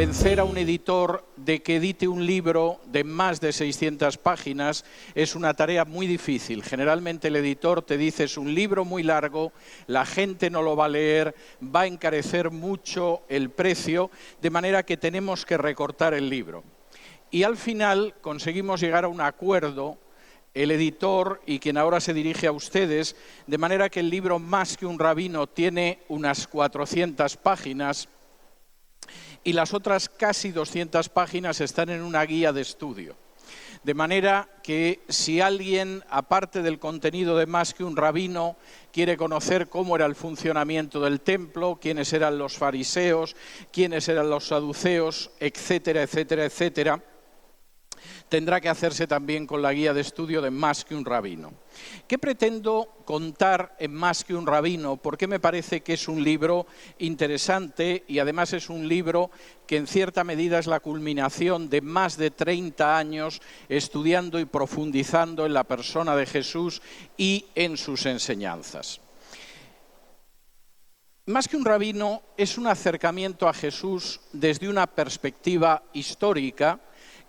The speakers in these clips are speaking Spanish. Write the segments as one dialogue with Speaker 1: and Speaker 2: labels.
Speaker 1: convencer a un editor de que edite un libro de más de 600 páginas es una tarea muy difícil. Generalmente el editor te dice es un libro muy largo, la gente no lo va a leer, va a encarecer mucho el precio, de manera que tenemos que recortar el libro. Y al final conseguimos llegar a un acuerdo, el editor y quien ahora se dirige a ustedes, de manera que el libro Más que un rabino tiene unas 400 páginas y las otras casi 200 páginas están en una guía de estudio. De manera que si alguien, aparte del contenido de Más que un rabino, quiere conocer cómo era el funcionamiento del templo, quiénes eran los fariseos, quiénes eran los saduceos, etcétera, etcétera, etcétera, tendrá que hacerse también con la guía de estudio de Más que un rabino. ¿Qué pretendo contar en Más que un rabino? Porque me parece que es un libro interesante y además es un libro que en cierta medida es la culminación de más de 30 años estudiando y profundizando en la persona de Jesús y en sus enseñanzas. Más que un rabino es un acercamiento a Jesús desde una perspectiva histórica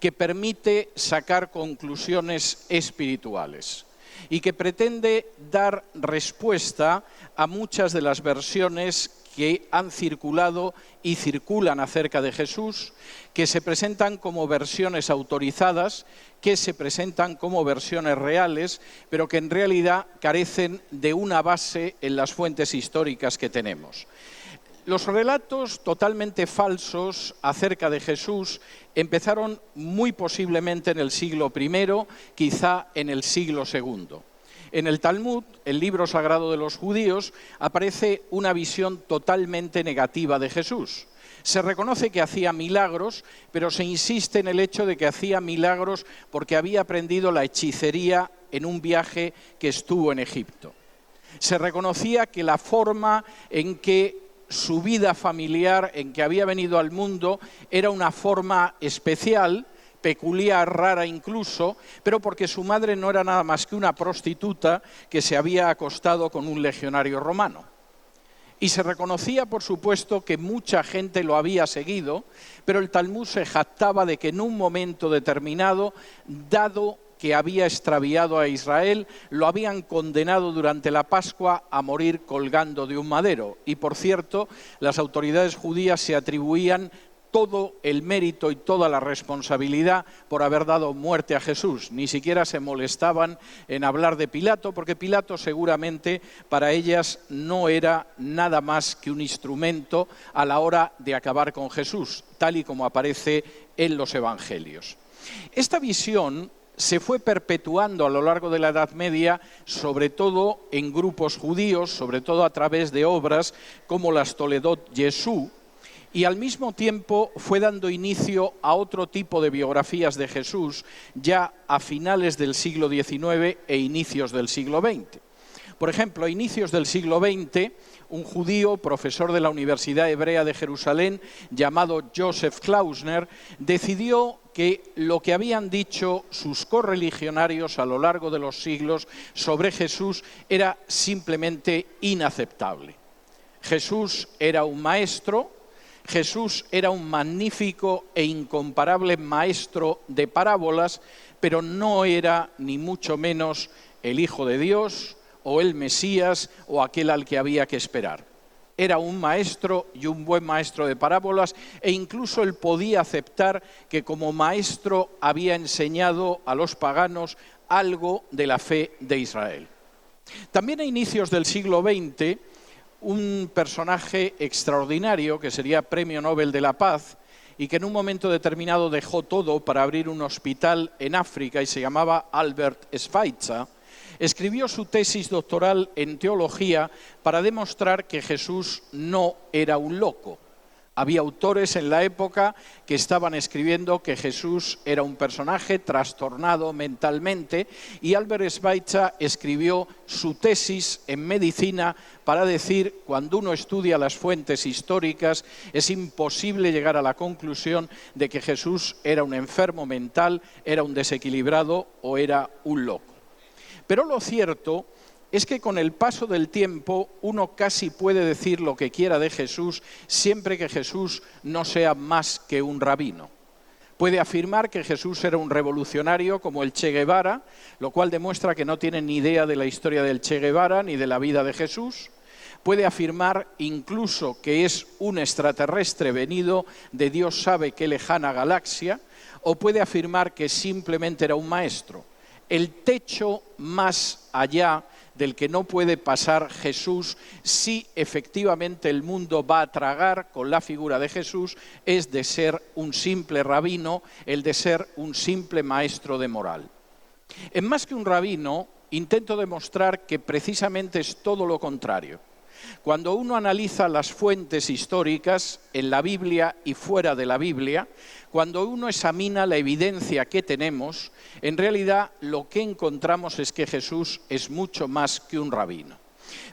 Speaker 1: que permite sacar conclusiones espirituales y que pretende dar respuesta a muchas de las versiones que han circulado y circulan acerca de Jesús, que se presentan como versiones autorizadas, que se presentan como versiones reales, pero que en realidad carecen de una base en las fuentes históricas que tenemos. Los relatos totalmente falsos acerca de Jesús empezaron muy posiblemente en el siglo I, quizá en el siglo II. En el Talmud, el libro sagrado de los judíos, aparece una visión totalmente negativa de Jesús. Se reconoce que hacía milagros, pero se insiste en el hecho de que hacía milagros porque había aprendido la hechicería en un viaje que estuvo en Egipto. Se reconocía que la forma en que su vida familiar, en que había venido al mundo, era una forma especial, peculiar, rara incluso, pero porque su madre no era nada más que una prostituta que se había acostado con un legionario romano. Y se reconocía, por supuesto, que mucha gente lo había seguido, pero el Talmud se jactaba de que en un momento determinado, dado que había extraviado a Israel, lo habían condenado durante la Pascua a morir colgando de un madero. Y por cierto, las autoridades judías se atribuían todo el mérito y toda la responsabilidad por haber dado muerte a Jesús. Ni siquiera se molestaban en hablar de Pilato, porque Pilato seguramente para ellas no era nada más que un instrumento a la hora de acabar con Jesús, tal y como aparece en los Evangelios. Esta visión se fue perpetuando a lo largo de la Edad Media, sobre todo en grupos judíos, sobre todo a través de obras como las Toledot Yeshú, y al mismo tiempo fue dando inicio a otro tipo de biografías de Jesús ya a finales del siglo XIX e inicios del siglo XX. Por ejemplo, a inicios del siglo XX, un judío, profesor de la Universidad Hebrea de Jerusalén, llamado Joseph Klausner, decidió que lo que habían dicho sus correligionarios a lo largo de los siglos sobre Jesús era simplemente inaceptable. Jesús era un maestro, Jesús era un magnífico e incomparable maestro de parábolas, pero no era ni mucho menos el Hijo de Dios o el Mesías o aquel al que había que esperar. Era un maestro y un buen maestro de parábolas e incluso él podía aceptar que como maestro había enseñado a los paganos algo de la fe de Israel. También a inicios del siglo XX, un personaje extraordinario que sería Premio Nobel de la Paz y que en un momento determinado dejó todo para abrir un hospital en África y se llamaba Albert Schweitzer, escribió su tesis doctoral en teología para demostrar que Jesús no era un loco. Había autores en la época que estaban escribiendo que Jesús era un personaje trastornado mentalmente y Albert Schweitzer escribió su tesis en medicina para decir, cuando uno estudia las fuentes históricas, es imposible llegar a la conclusión de que Jesús era un enfermo mental, era un desequilibrado o era un loco. Pero lo cierto es que con el paso del tiempo uno casi puede decir lo que quiera de Jesús siempre que Jesús no sea más que un rabino. Puede afirmar que Jesús era un revolucionario como el Che Guevara, lo cual demuestra que no tiene ni idea de la historia del Che Guevara ni de la vida de Jesús. Puede afirmar incluso que es un extraterrestre venido de Dios sabe qué lejana galaxia, o puede afirmar que simplemente era un maestro. El techo más allá del que no puede pasar Jesús si efectivamente el mundo va a tragar con la figura de Jesús es de ser un simple rabino, el de ser un simple maestro de moral. En Más que un rabino, intento demostrar que precisamente es todo lo contrario. Cuando uno analiza las fuentes históricas en la Biblia y fuera de la Biblia, cuando uno examina la evidencia que tenemos, en realidad lo que encontramos es que Jesús es mucho más que un rabino.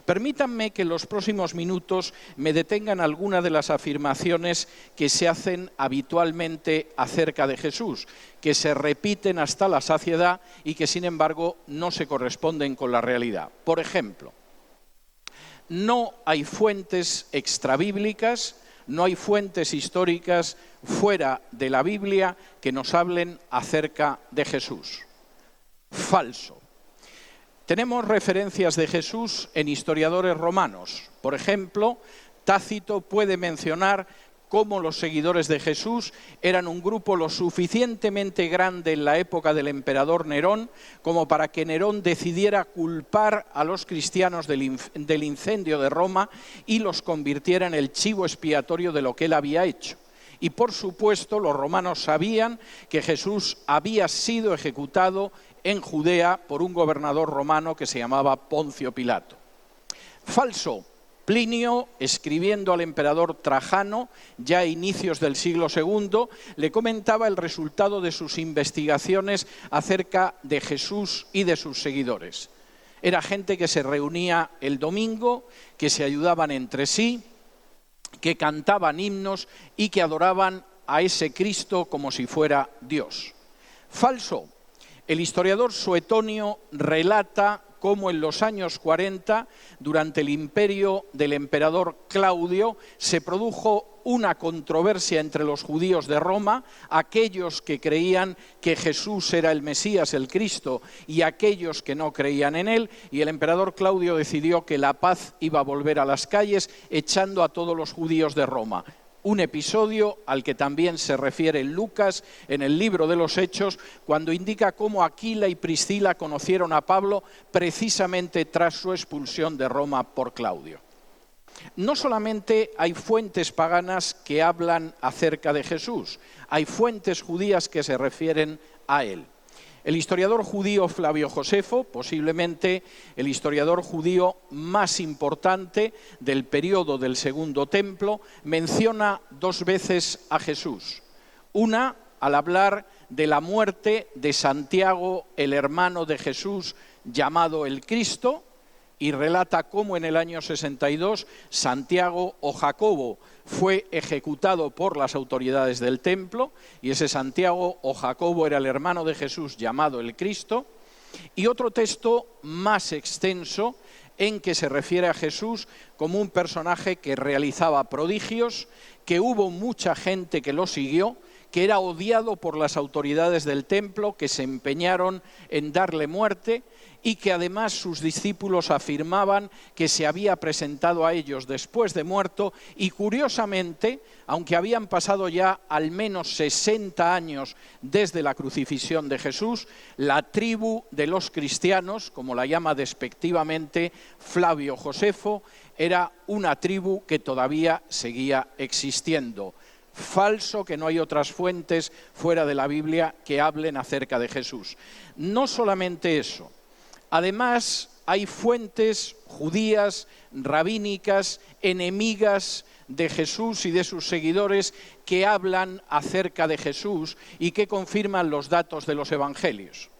Speaker 1: Permítanme que en los próximos minutos me detengan algunas de las afirmaciones que se hacen habitualmente acerca de Jesús, que se repiten hasta la saciedad y que sin embargo no se corresponden con la realidad. Por ejemplo, no hay fuentes extrabíblicas, no hay fuentes históricas fuera de la Biblia que nos hablen acerca de Jesús. Falso. Tenemos referencias de Jesús en historiadores romanos. Por ejemplo, Tácito puede mencionar cómo los seguidores de Jesús eran un grupo lo suficientemente grande en la época del emperador Nerón como para que Nerón decidiera culpar a los cristianos del incendio de Roma y los convirtiera en el chivo expiatorio de lo que él había hecho. Y por supuesto los romanos sabían que Jesús había sido ejecutado en Judea por un gobernador romano que se llamaba Poncio Pilato. Falso. Plinio, escribiendo al emperador Trajano, ya a inicios del siglo II, le comentaba el resultado de sus investigaciones acerca de Jesús y de sus seguidores. Era gente que se reunía el domingo, que se ayudaban entre sí, que cantaban himnos y que adoraban a ese Cristo como si fuera Dios. Falso. El historiador Suetonio relata cómo en los años 40, durante el imperio del emperador Claudio, se produjo una controversia entre los judíos de Roma, aquellos que creían que Jesús era el Mesías, el Cristo, y aquellos que no creían en él, y el emperador Claudio decidió que la paz iba a volver a las calles, echando a todos los judíos de Roma. Un episodio al que también se refiere Lucas en el libro de los Hechos, cuando indica cómo Aquila y Priscila conocieron a Pablo precisamente tras su expulsión de Roma por Claudio. No solamente hay fuentes paganas que hablan acerca de Jesús, hay fuentes judías que se refieren a él. El historiador judío Flavio Josefo, posiblemente el historiador judío más importante del periodo del Segundo Templo, menciona 2 veces a Jesús. Una, al hablar de la muerte de Santiago, el hermano de Jesús, llamado el Cristo, y relata cómo en el año 62 Santiago o Jacobo fue ejecutado por las autoridades del templo, y ese Santiago o Jacobo era el hermano de Jesús llamado el Cristo. Y otro texto más extenso en que se refiere a Jesús como un personaje que realizaba prodigios, que hubo mucha gente que lo siguió, que era odiado por las autoridades del templo, que se empeñaron en darle muerte, y que además sus discípulos afirmaban que se había presentado a ellos después de muerto, y curiosamente, aunque habían pasado ya al menos 60 años desde la crucifixión de Jesús, la tribu de los cristianos, como la llama despectivamente Flavio Josefo, era una tribu que todavía seguía existiendo. Falso que no hay otras fuentes fuera de la Biblia que hablen acerca de Jesús. No solamente eso. Además, hay fuentes judías, rabínicas, enemigas de Jesús y de sus seguidores que hablan acerca de Jesús y que confirman los datos de los evangelios.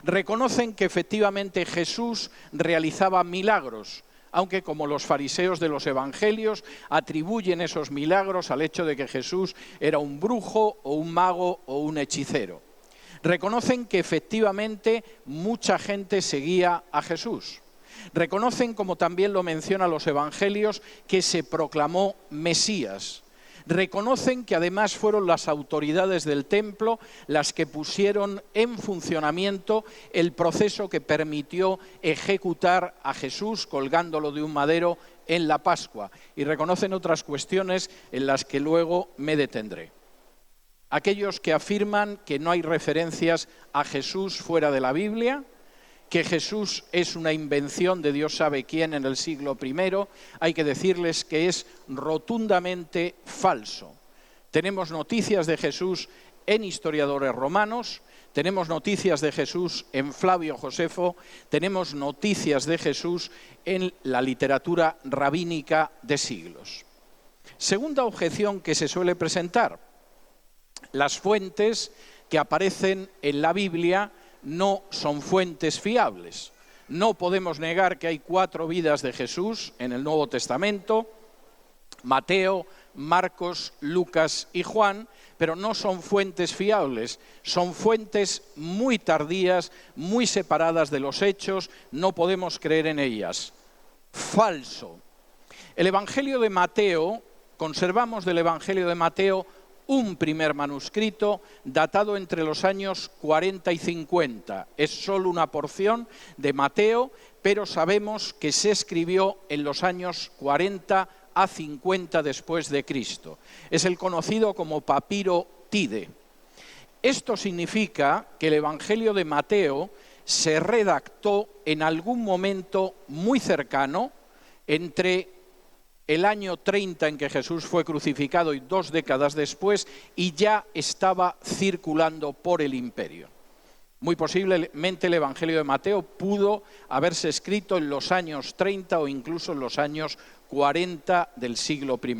Speaker 1: Reconocen que efectivamente Jesús realizaba milagros, aunque como los fariseos de los evangelios atribuyen esos milagros al hecho de que Jesús era un brujo o un mago o un hechicero. Reconocen que efectivamente mucha gente seguía a Jesús, Reconocen, como también lo mencionan los evangelios, que se proclamó Mesías. Reconocen que además fueron las autoridades del templo las que pusieron en funcionamiento el proceso que permitió ejecutar a Jesús colgándolo de un madero en la Pascua. Y reconocen otras cuestiones en las que luego me detendré. Aquellos que afirman que no hay referencias a Jesús fuera de la Biblia, que Jesús es una invención de Dios sabe quién en el siglo I, hay que decirles que es rotundamente falso. Tenemos noticias de Jesús en historiadores romanos, tenemos noticias de Jesús en Flavio Josefo, tenemos noticias de Jesús en la literatura rabínica de siglos. Segunda objeción que se suele presentar: las fuentes que aparecen en la Biblia no son fuentes fiables. No podemos negar que hay 4 vidas de Jesús en el Nuevo Testamento: Mateo, Marcos, Lucas y Juan, pero no son fuentes fiables, son fuentes muy tardías, muy separadas de los hechos, no podemos creer en ellas. Falso. El Evangelio de Mateo, conservamos del Evangelio de Mateo un primer manuscrito datado entre los años 40 y 50. Es solo una porción de Mateo, pero sabemos que se escribió en los años 40 a 50 después de Cristo. Es el conocido como Papiro Tide. Esto significa que el Evangelio de Mateo se redactó en algún momento muy cercano entre el año 30 en que Jesús fue crucificado y 2 décadas después, y ya estaba circulando por el imperio. Muy posiblemente el Evangelio de Mateo pudo haberse escrito en los años 30 o incluso en los años 40 del siglo I.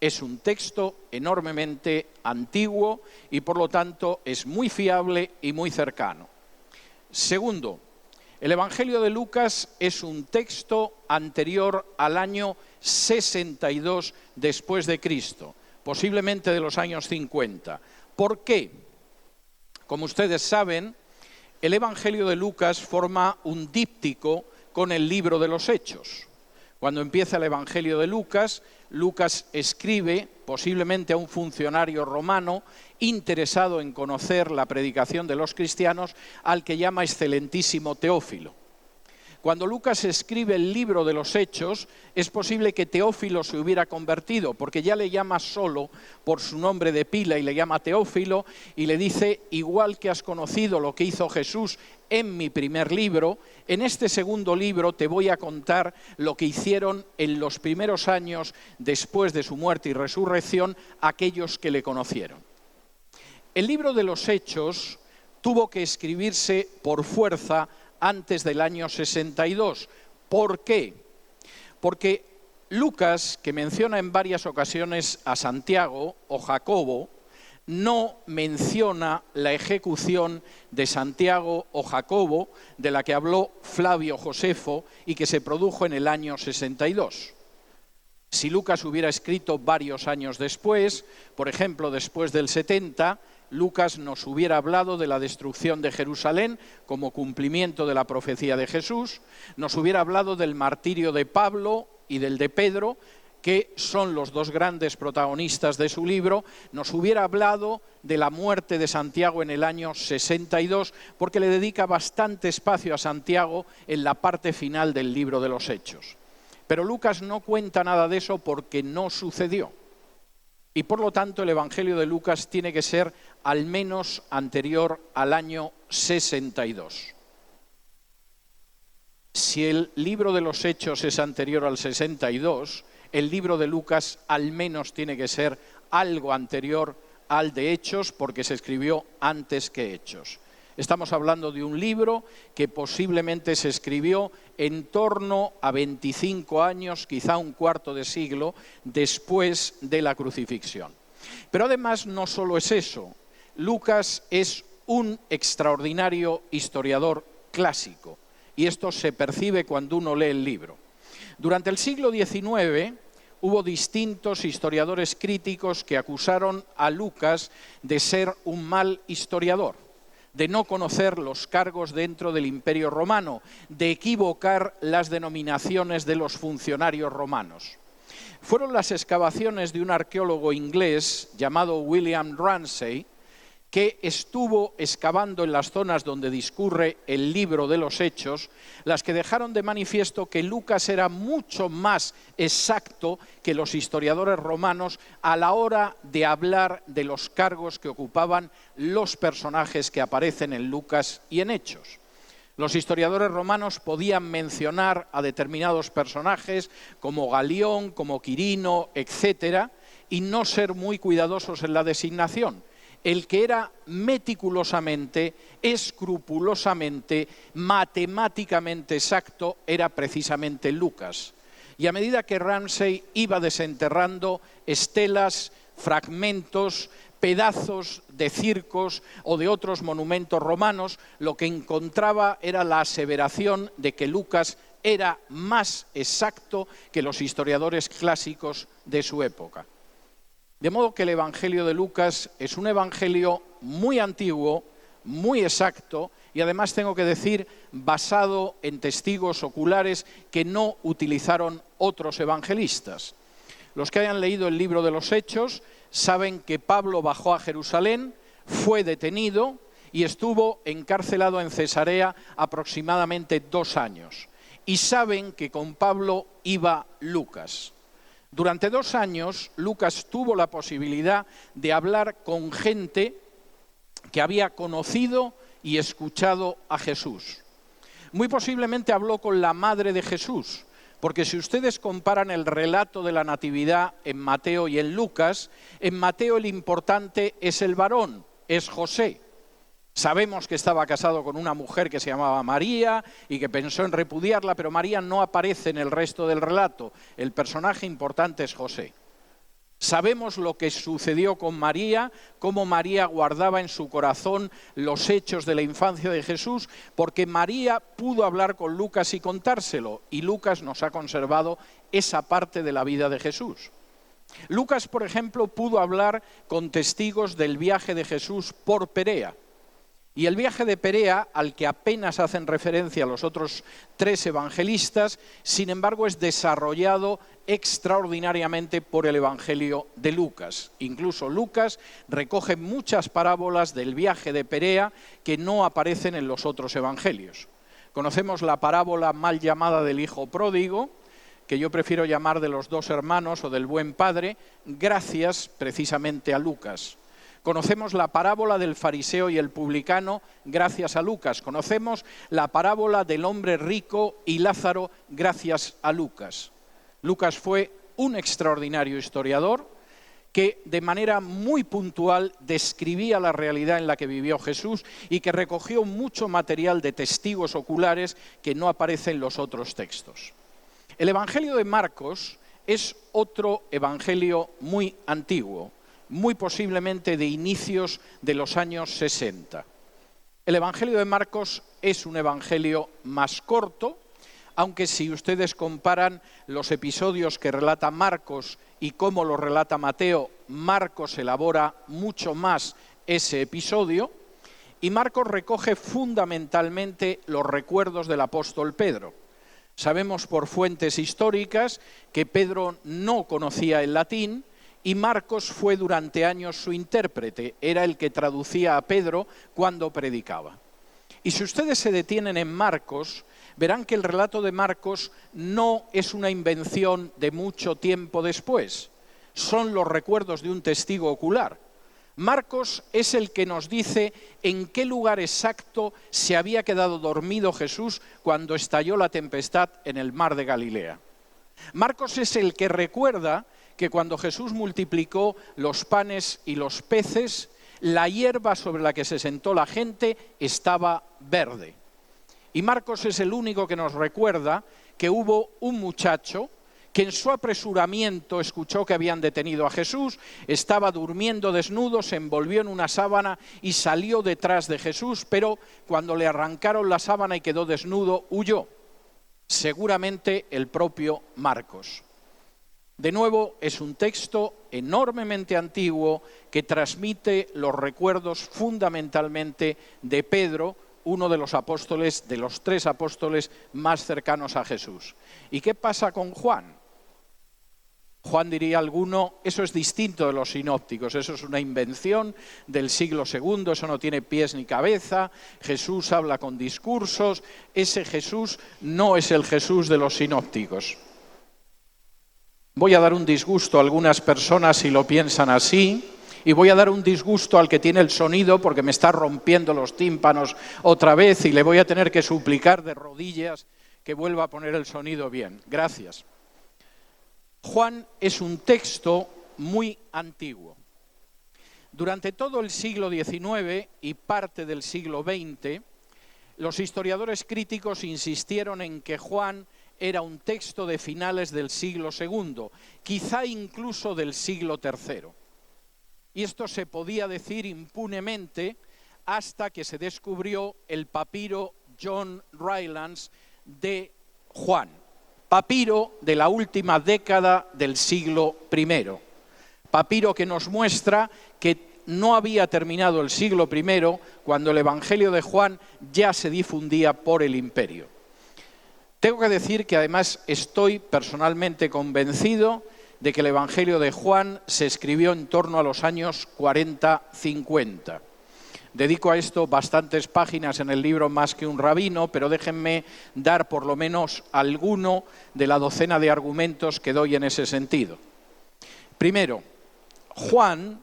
Speaker 1: Es un texto enormemente antiguo y por lo tanto es muy fiable y muy cercano. Segundo, el Evangelio de Lucas es un texto anterior al año 62 después de Cristo, posiblemente de los años 50. ¿Por qué? Como ustedes saben, el Evangelio de Lucas forma un díptico con el libro de los Hechos. Cuando empieza el Evangelio de Lucas, Lucas escribe, posiblemente a un funcionario romano interesado en conocer la predicación de los cristianos, al que llama excelentísimo Teófilo. Cuando Lucas escribe el libro de los Hechos, es posible que Teófilo se hubiera convertido, porque ya le llama solo por su nombre de pila y le llama Teófilo y le dice: igual que has conocido lo que hizo Jesús en mi primer libro, en este segundo libro te voy a contar lo que hicieron en los primeros años después de su muerte y resurrección aquellos que le conocieron. El libro de los Hechos tuvo que escribirse por fuerza antes del año 62. ¿Por qué? Porque Lucas, que menciona en varias ocasiones a Santiago o Jacobo, no menciona la ejecución de Santiago o Jacobo, de la que habló Flavio Josefo y que se produjo en el año 62. Si Lucas hubiera escrito varios años después, por ejemplo después del 70, Lucas nos hubiera hablado de la destrucción de Jerusalén como cumplimiento de la profecía de Jesús, nos hubiera hablado del martirio de Pablo y del de Pedro, que son los 2 grandes protagonistas de su libro, nos hubiera hablado de la muerte de Santiago en el año 62, porque le dedica bastante espacio a Santiago en la parte final del libro de los Hechos. Pero Lucas no cuenta nada de eso porque no sucedió. Y por lo tanto el Evangelio de Lucas tiene que ser al menos anterior al año 62. Si el libro de los Hechos es anterior al 62, el libro de Lucas al menos tiene que ser algo anterior al de Hechos, porque se escribió antes que Hechos. Estamos hablando de un libro que posiblemente se escribió en torno a 25 años, quizá un cuarto de siglo, después de la crucifixión. Pero además no solo es eso. Lucas es un extraordinario historiador clásico, y esto se percibe cuando uno lee el libro. Durante el siglo XIX hubo distintos historiadores críticos que acusaron a Lucas de ser un mal historiador. de no conocer los cargos dentro del Imperio Romano, de equivocar las denominaciones de los funcionarios romanos. Fueron las excavaciones de un arqueólogo inglés llamado William Ramsay, que estuvo excavando en las zonas donde discurre el libro de los Hechos, las que dejaron de manifiesto que Lucas era mucho más exacto que los historiadores romanos a la hora de hablar de los cargos que ocupaban los personajes que aparecen en Lucas y en Hechos. Los historiadores romanos podían mencionar a determinados personajes como Galión, como Quirino, etcétera, y no ser muy cuidadosos en la designación. El que era meticulosamente, escrupulosamente, matemáticamente exacto era precisamente Lucas. Y a medida que Ramsay iba desenterrando estelas, fragmentos, pedazos de circos o de otros monumentos romanos, lo que encontraba era la aseveración de que Lucas era más exacto que los historiadores clásicos de su época. De modo que el Evangelio de Lucas es un evangelio muy antiguo, muy exacto y además tengo que decir basado en testigos oculares que no utilizaron otros evangelistas. Los que hayan leído el libro de los Hechos saben que Pablo bajó a Jerusalén, fue detenido y estuvo encarcelado en Cesarea aproximadamente 2 años. Y saben que con Pablo iba Lucas. Durante 2 años, Lucas tuvo la posibilidad de hablar con gente que había conocido y escuchado a Jesús. Muy posiblemente habló con la madre de Jesús, porque si ustedes comparan el relato de la Natividad en Mateo y en Lucas, en Mateo el importante es el varón, es José. Sabemos que estaba casado con una mujer que se llamaba María y que pensó en repudiarla, pero María no aparece en el resto del relato. El personaje importante es José. Sabemos lo que sucedió con María, cómo María guardaba en su corazón los hechos de la infancia de Jesús, porque María pudo hablar con Lucas y contárselo, y Lucas nos ha conservado esa parte de la vida de Jesús. Lucas, por ejemplo, pudo hablar con testigos del viaje de Jesús por Perea. Y el viaje de Perea, al que apenas hacen referencia los otros 3 evangelistas, sin embargo es desarrollado extraordinariamente por el Evangelio de Lucas. Incluso Lucas recoge muchas parábolas del viaje de Perea que no aparecen en los otros evangelios. Conocemos la parábola mal llamada del hijo pródigo, que yo prefiero llamar de los 2 hermanos o del buen padre, gracias precisamente a Lucas. Conocemos la parábola del fariseo y el publicano gracias a Lucas. Conocemos la parábola del hombre rico y Lázaro gracias a Lucas. Lucas fue un extraordinario historiador que de manera muy puntual describía la realidad en la que vivió Jesús y que recogió mucho material de testigos oculares que no aparece en los otros textos. El Evangelio de Marcos es otro evangelio muy antiguo, muy posiblemente de inicios de los años 60. El Evangelio de Marcos es un evangelio más corto, aunque si ustedes comparan los episodios que relata Marcos y cómo lo relata Mateo, Marcos elabora mucho más ese episodio, y Marcos recoge fundamentalmente los recuerdos del apóstol Pedro. Sabemos por fuentes históricas que Pedro no conocía el latín, y Marcos fue durante años su intérprete, era el que traducía a Pedro cuando predicaba. Y si ustedes se detienen en Marcos, verán que el relato de Marcos no es una invención de mucho tiempo después, son los recuerdos de un testigo ocular. Marcos es el que nos dice en qué lugar exacto se había quedado dormido Jesús cuando estalló la tempestad en el mar de Galilea. Marcos es el que recuerda que cuando Jesús multiplicó los panes y los peces, la hierba sobre la que se sentó la gente estaba verde. Y Marcos es el único que nos recuerda que hubo un muchacho que en su apresuramiento escuchó que habían detenido a Jesús, estaba durmiendo desnudo, se envolvió en una sábana y salió detrás de Jesús, pero cuando le arrancaron la sábana y quedó desnudo, huyó. Seguramente el propio Marcos. De nuevo, es un texto enormemente antiguo que transmite los recuerdos fundamentalmente de Pedro, uno de los apóstoles, de los 3 apóstoles más cercanos a Jesús. ¿Y qué pasa con Juan? Juan, diría alguno, eso es distinto de los sinópticos, eso es una invención del siglo II, eso no tiene pies ni cabeza, Jesús habla con discursos, ese Jesús no es el Jesús de los sinópticos. Voy a dar un disgusto a algunas personas si lo piensan así, y voy a dar un disgusto al que tiene el sonido porque me está rompiendo los tímpanos otra vez y le voy a tener que suplicar de rodillas que vuelva a poner el sonido bien. Gracias. Juan es un texto muy antiguo. Durante todo el siglo XIX y parte del siglo XX, los historiadores críticos insistieron en que Juan era un texto de finales del siglo II, quizá incluso del siglo III. Y esto se podía decir impunemente hasta que se descubrió el papiro John Rylands de Juan, papiro de la última década del siglo I, papiro que nos muestra que no había terminado el siglo I cuando el Evangelio de Juan ya se difundía por el imperio. Tengo que decir que además estoy personalmente convencido de que el Evangelio de Juan se escribió en torno a los años 40-50. Dedico a esto bastantes páginas en el libro Más que un rabino, pero déjenme dar por lo menos alguno de la docena de argumentos que doy en ese sentido. Primero, Juan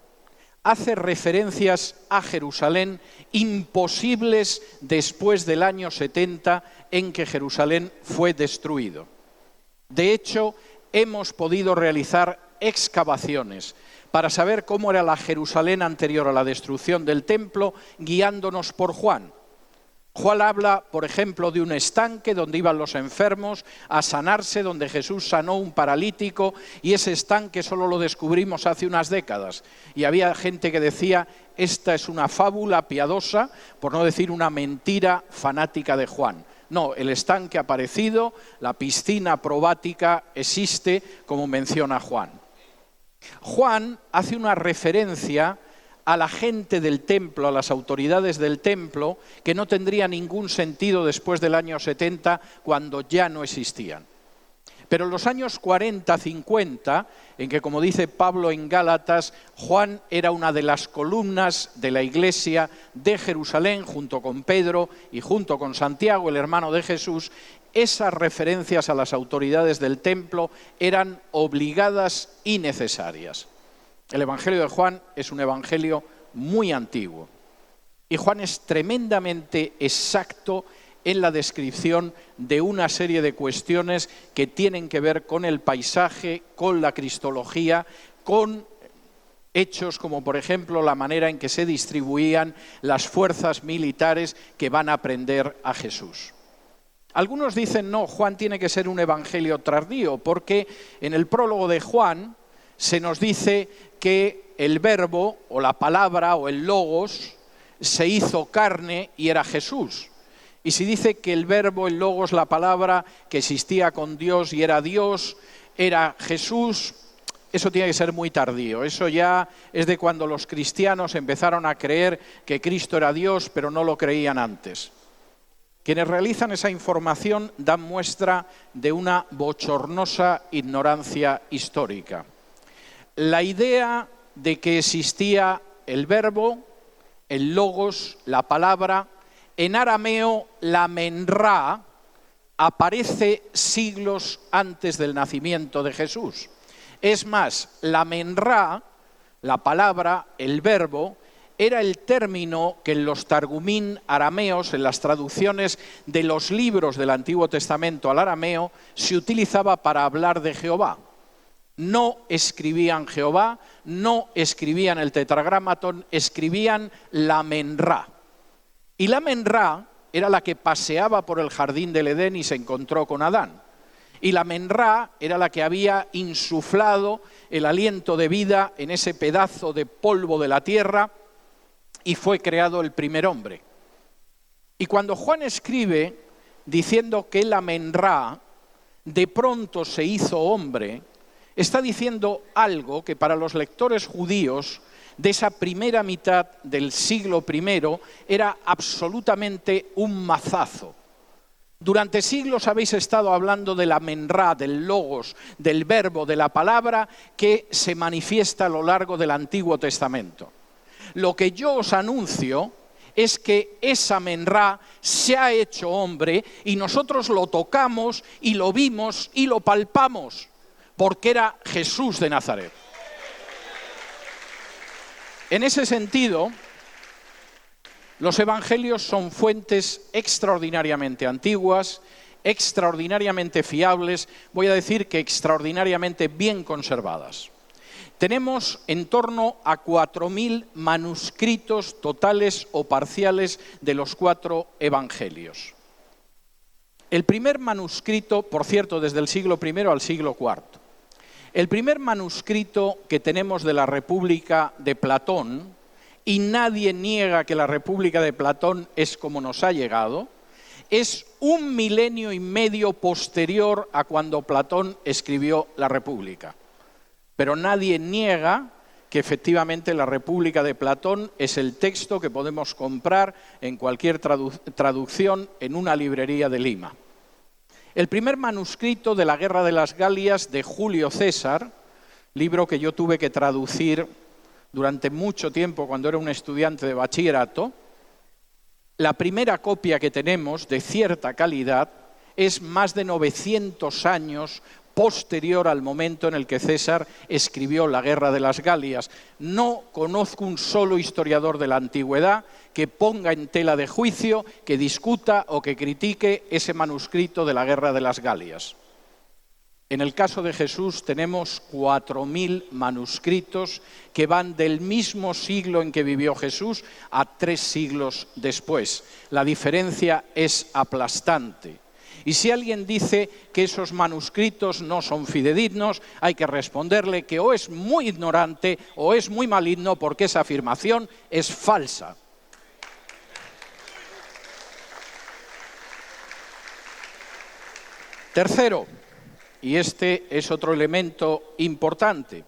Speaker 1: hace referencias a Jerusalén imposibles después del año 70 en que Jerusalén fue destruido. De hecho, hemos podido realizar excavaciones para saber cómo era la Jerusalén anterior a la destrucción del templo, guiándonos por Juan. Juan habla, por ejemplo, de un estanque donde iban los enfermos a sanarse, donde Jesús sanó un paralítico, y ese estanque solo lo descubrimos hace unas décadas. Y había gente que decía, esta es una fábula piadosa, por no decir una mentira fanática de Juan. No, el estanque ha aparecido, la piscina probática existe, como menciona Juan. Juan hace una referencia a la gente del templo, a las autoridades del templo, que no tendría ningún sentido después del año 70, cuando ya no existían. Pero en los años 40-50, en que, como dice Pablo en Gálatas, Juan era una de las columnas de la iglesia de Jerusalén, junto con Pedro y junto con Santiago, el hermano de Jesús, esas referencias a las autoridades del templo eran obligadas y necesarias. El Evangelio de Juan es un evangelio muy antiguo. Y Juan es tremendamente exacto en la descripción de una serie de cuestiones que tienen que ver con el paisaje, con la cristología, con hechos como, por ejemplo, la manera en que se distribuían las fuerzas militares que van a prender a Jesús. Algunos dicen, no, Juan tiene que ser un evangelio tardío, porque en el prólogo de Juan se nos dice que el verbo, o la palabra, o el logos, se hizo carne y era Jesús. Y si dice que el verbo, el logos, la palabra, que existía con Dios y era Dios, era Jesús, eso tiene que ser muy tardío. Eso ya es de cuando los cristianos empezaron a creer que Cristo era Dios, pero no lo creían antes. Quienes realizan esa información dan muestra de una bochornosa ignorancia histórica. La idea de que existía el verbo, el logos, la palabra, en arameo la menra aparece siglos antes del nacimiento de Jesús. Es más, la menra, la palabra, el verbo, era el término que en los targumín arameos, en las traducciones de los libros del Antiguo Testamento al arameo, se utilizaba para hablar de Jehová. No escribían Jehová, no escribían el tetragramatón, escribían la menra. Y la menra era la que paseaba por el jardín del Edén y se encontró con Adán. Y la menra era la que había insuflado el aliento de vida en ese pedazo de polvo de la tierra y fue creado el primer hombre. Y cuando Juan escribe diciendo que la menra de pronto se hizo hombre, está diciendo algo que para los lectores judíos de esa primera mitad del siglo I era absolutamente un mazazo. Durante siglos habéis estado hablando de la menrá, del logos, del verbo, de la palabra que se manifiesta a lo largo del Antiguo Testamento. Lo que yo os anuncio es que esa menrá se ha hecho hombre y nosotros lo tocamos y lo vimos y lo palpamos, porque era Jesús de Nazaret. En ese sentido, los evangelios son fuentes extraordinariamente antiguas, extraordinariamente fiables, voy a decir que extraordinariamente bien conservadas. Tenemos en torno a 4.000 manuscritos totales o parciales de los 4 evangelios. El primer manuscrito, por cierto, desde el siglo I al siglo IV. El primer manuscrito que tenemos de la República de Platón, y nadie niega que la República de Platón es como nos ha llegado, es 1,5 milenios posterior a cuando Platón escribió la República. Pero nadie niega que efectivamente la República de Platón es el texto que podemos comprar en cualquier traducción en una librería de Lima. El primer manuscrito de la Guerra de las Galias de Julio César, libro que yo tuve que traducir durante mucho tiempo cuando era un estudiante de bachillerato, la primera copia que tenemos de cierta calidad es más de 900 años posterior al momento en el que César escribió la Guerra de las Galias. No conozco un solo historiador de la antigüedad que ponga en tela de juicio, que discuta o que critique ese manuscrito de la Guerra de las Galias. En el caso de Jesús tenemos 4.000 manuscritos que van del mismo siglo en que vivió Jesús a 3 siglos después. La diferencia es aplastante. Y si alguien dice que esos manuscritos no son fidedignos, hay que responderle que o es muy ignorante o es muy maligno porque esa afirmación es falsa. Tercero, y este es otro elemento importante,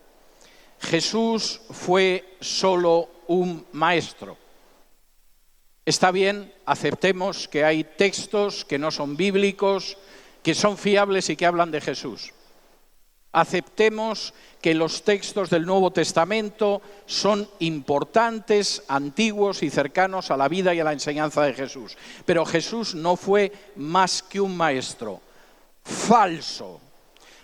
Speaker 1: Jesús fue solo un maestro. Está bien, aceptemos que hay textos que no son bíblicos, que son fiables y que hablan de Jesús. Aceptemos que los textos del Nuevo Testamento son importantes, antiguos y cercanos a la vida y a la enseñanza de Jesús. Pero Jesús no fue más que un maestro. Falso.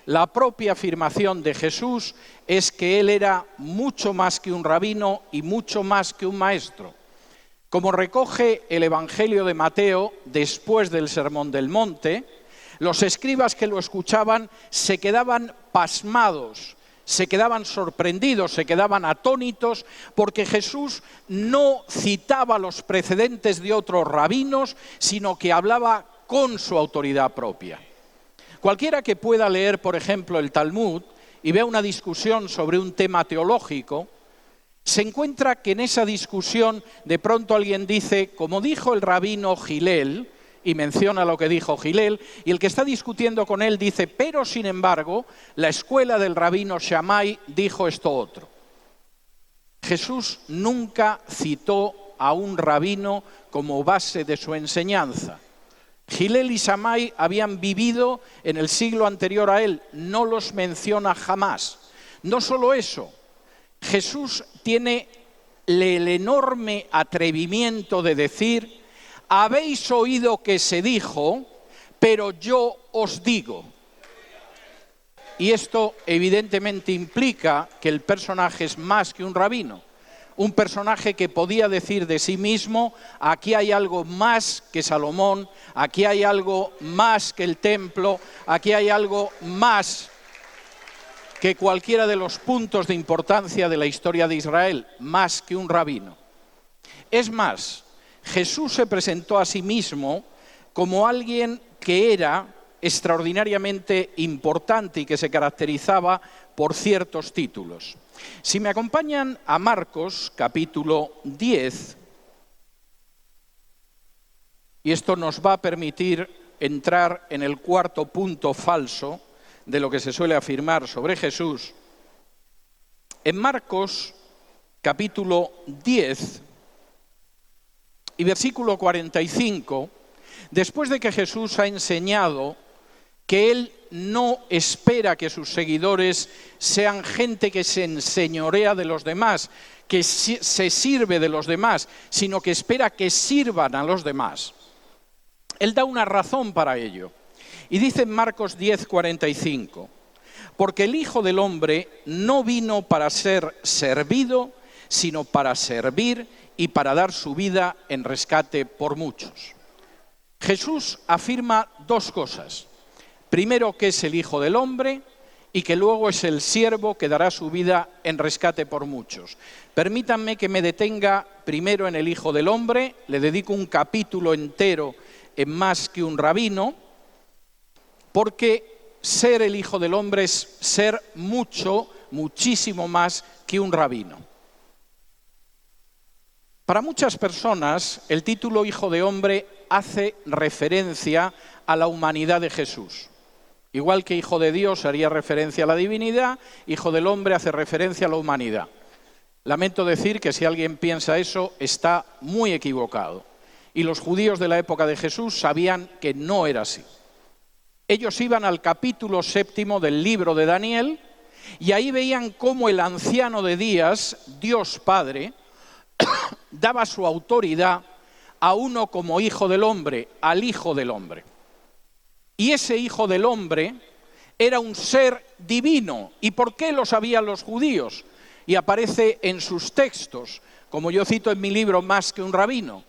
Speaker 1: La propia afirmación de Jesús es que él era mucho más que un rabino y mucho más que un maestro. Como recoge el Evangelio de Mateo, después del Sermón del Monte, los escribas que lo escuchaban se quedaban pasmados, se quedaban sorprendidos, se quedaban atónitos, porque Jesús no citaba los precedentes de otros rabinos, sino que hablaba con su autoridad propia. Cualquiera que pueda leer, por ejemplo, el Talmud y vea una discusión sobre un tema teológico, se encuentra que en esa discusión de pronto alguien dice, como dijo el rabino Gilel, y menciona lo que dijo Gilel, y el que está discutiendo con él dice, pero sin embargo, la escuela del rabino Shammai dijo esto otro. Jesús nunca citó a un rabino como base de su enseñanza. Gilel y Shammai habían vivido en el siglo anterior a él, no los menciona jamás. No solo eso, Jesús tiene el enorme atrevimiento de decir, habéis oído que se dijo, pero yo os digo. Y esto evidentemente implica que el personaje es más que un rabino. Un personaje que podía decir de sí mismo, aquí hay algo más que Salomón, aquí hay algo más que el templo, aquí hay algo más que cualquiera de los puntos de importancia de la historia de Israel, más que un rabino. Es más, Jesús se presentó a sí mismo como alguien que era extraordinariamente importante y que se caracterizaba por ciertos títulos. Si me acompañan a Marcos, capítulo 10, y esto nos va a permitir entrar en el cuarto punto falso de lo que se suele afirmar sobre Jesús, en Marcos capítulo 10 y versículo 45, después de que Jesús ha enseñado que Él no espera que sus seguidores sean gente que se enseñorea de los demás, que se sirve de los demás, sino que espera que sirvan a los demás. Él da una razón para ello. Y dice en Marcos 10, 45, porque el Hijo del Hombre no vino para ser servido, sino para servir y para dar su vida en rescate por muchos. Jesús afirma dos cosas. Primero, que es el Hijo del Hombre y que luego es el siervo que dará su vida en rescate por muchos. Permítanme que me detenga primero en el Hijo del Hombre. Le dedico un capítulo entero en Más que un rabino, porque ser el Hijo del Hombre es ser muchísimo más que un rabino. Para muchas personas, el título Hijo de Hombre hace referencia a la humanidad de Jesús. Igual que Hijo de Dios haría referencia a la divinidad, Hijo del Hombre hace referencia a la humanidad. Lamento decir que si alguien piensa eso, está muy equivocado. Y los judíos de la época de Jesús sabían que no era así. Ellos iban al capítulo 7 del libro de Daniel y ahí veían cómo el anciano de días, Dios Padre, daba su autoridad a uno como Hijo del Hombre, al Hijo del Hombre. Y ese Hijo del Hombre era un ser divino. ¿Y por qué lo sabían los judíos? Y aparece en sus textos, como yo cito en mi libro Más que un rabino.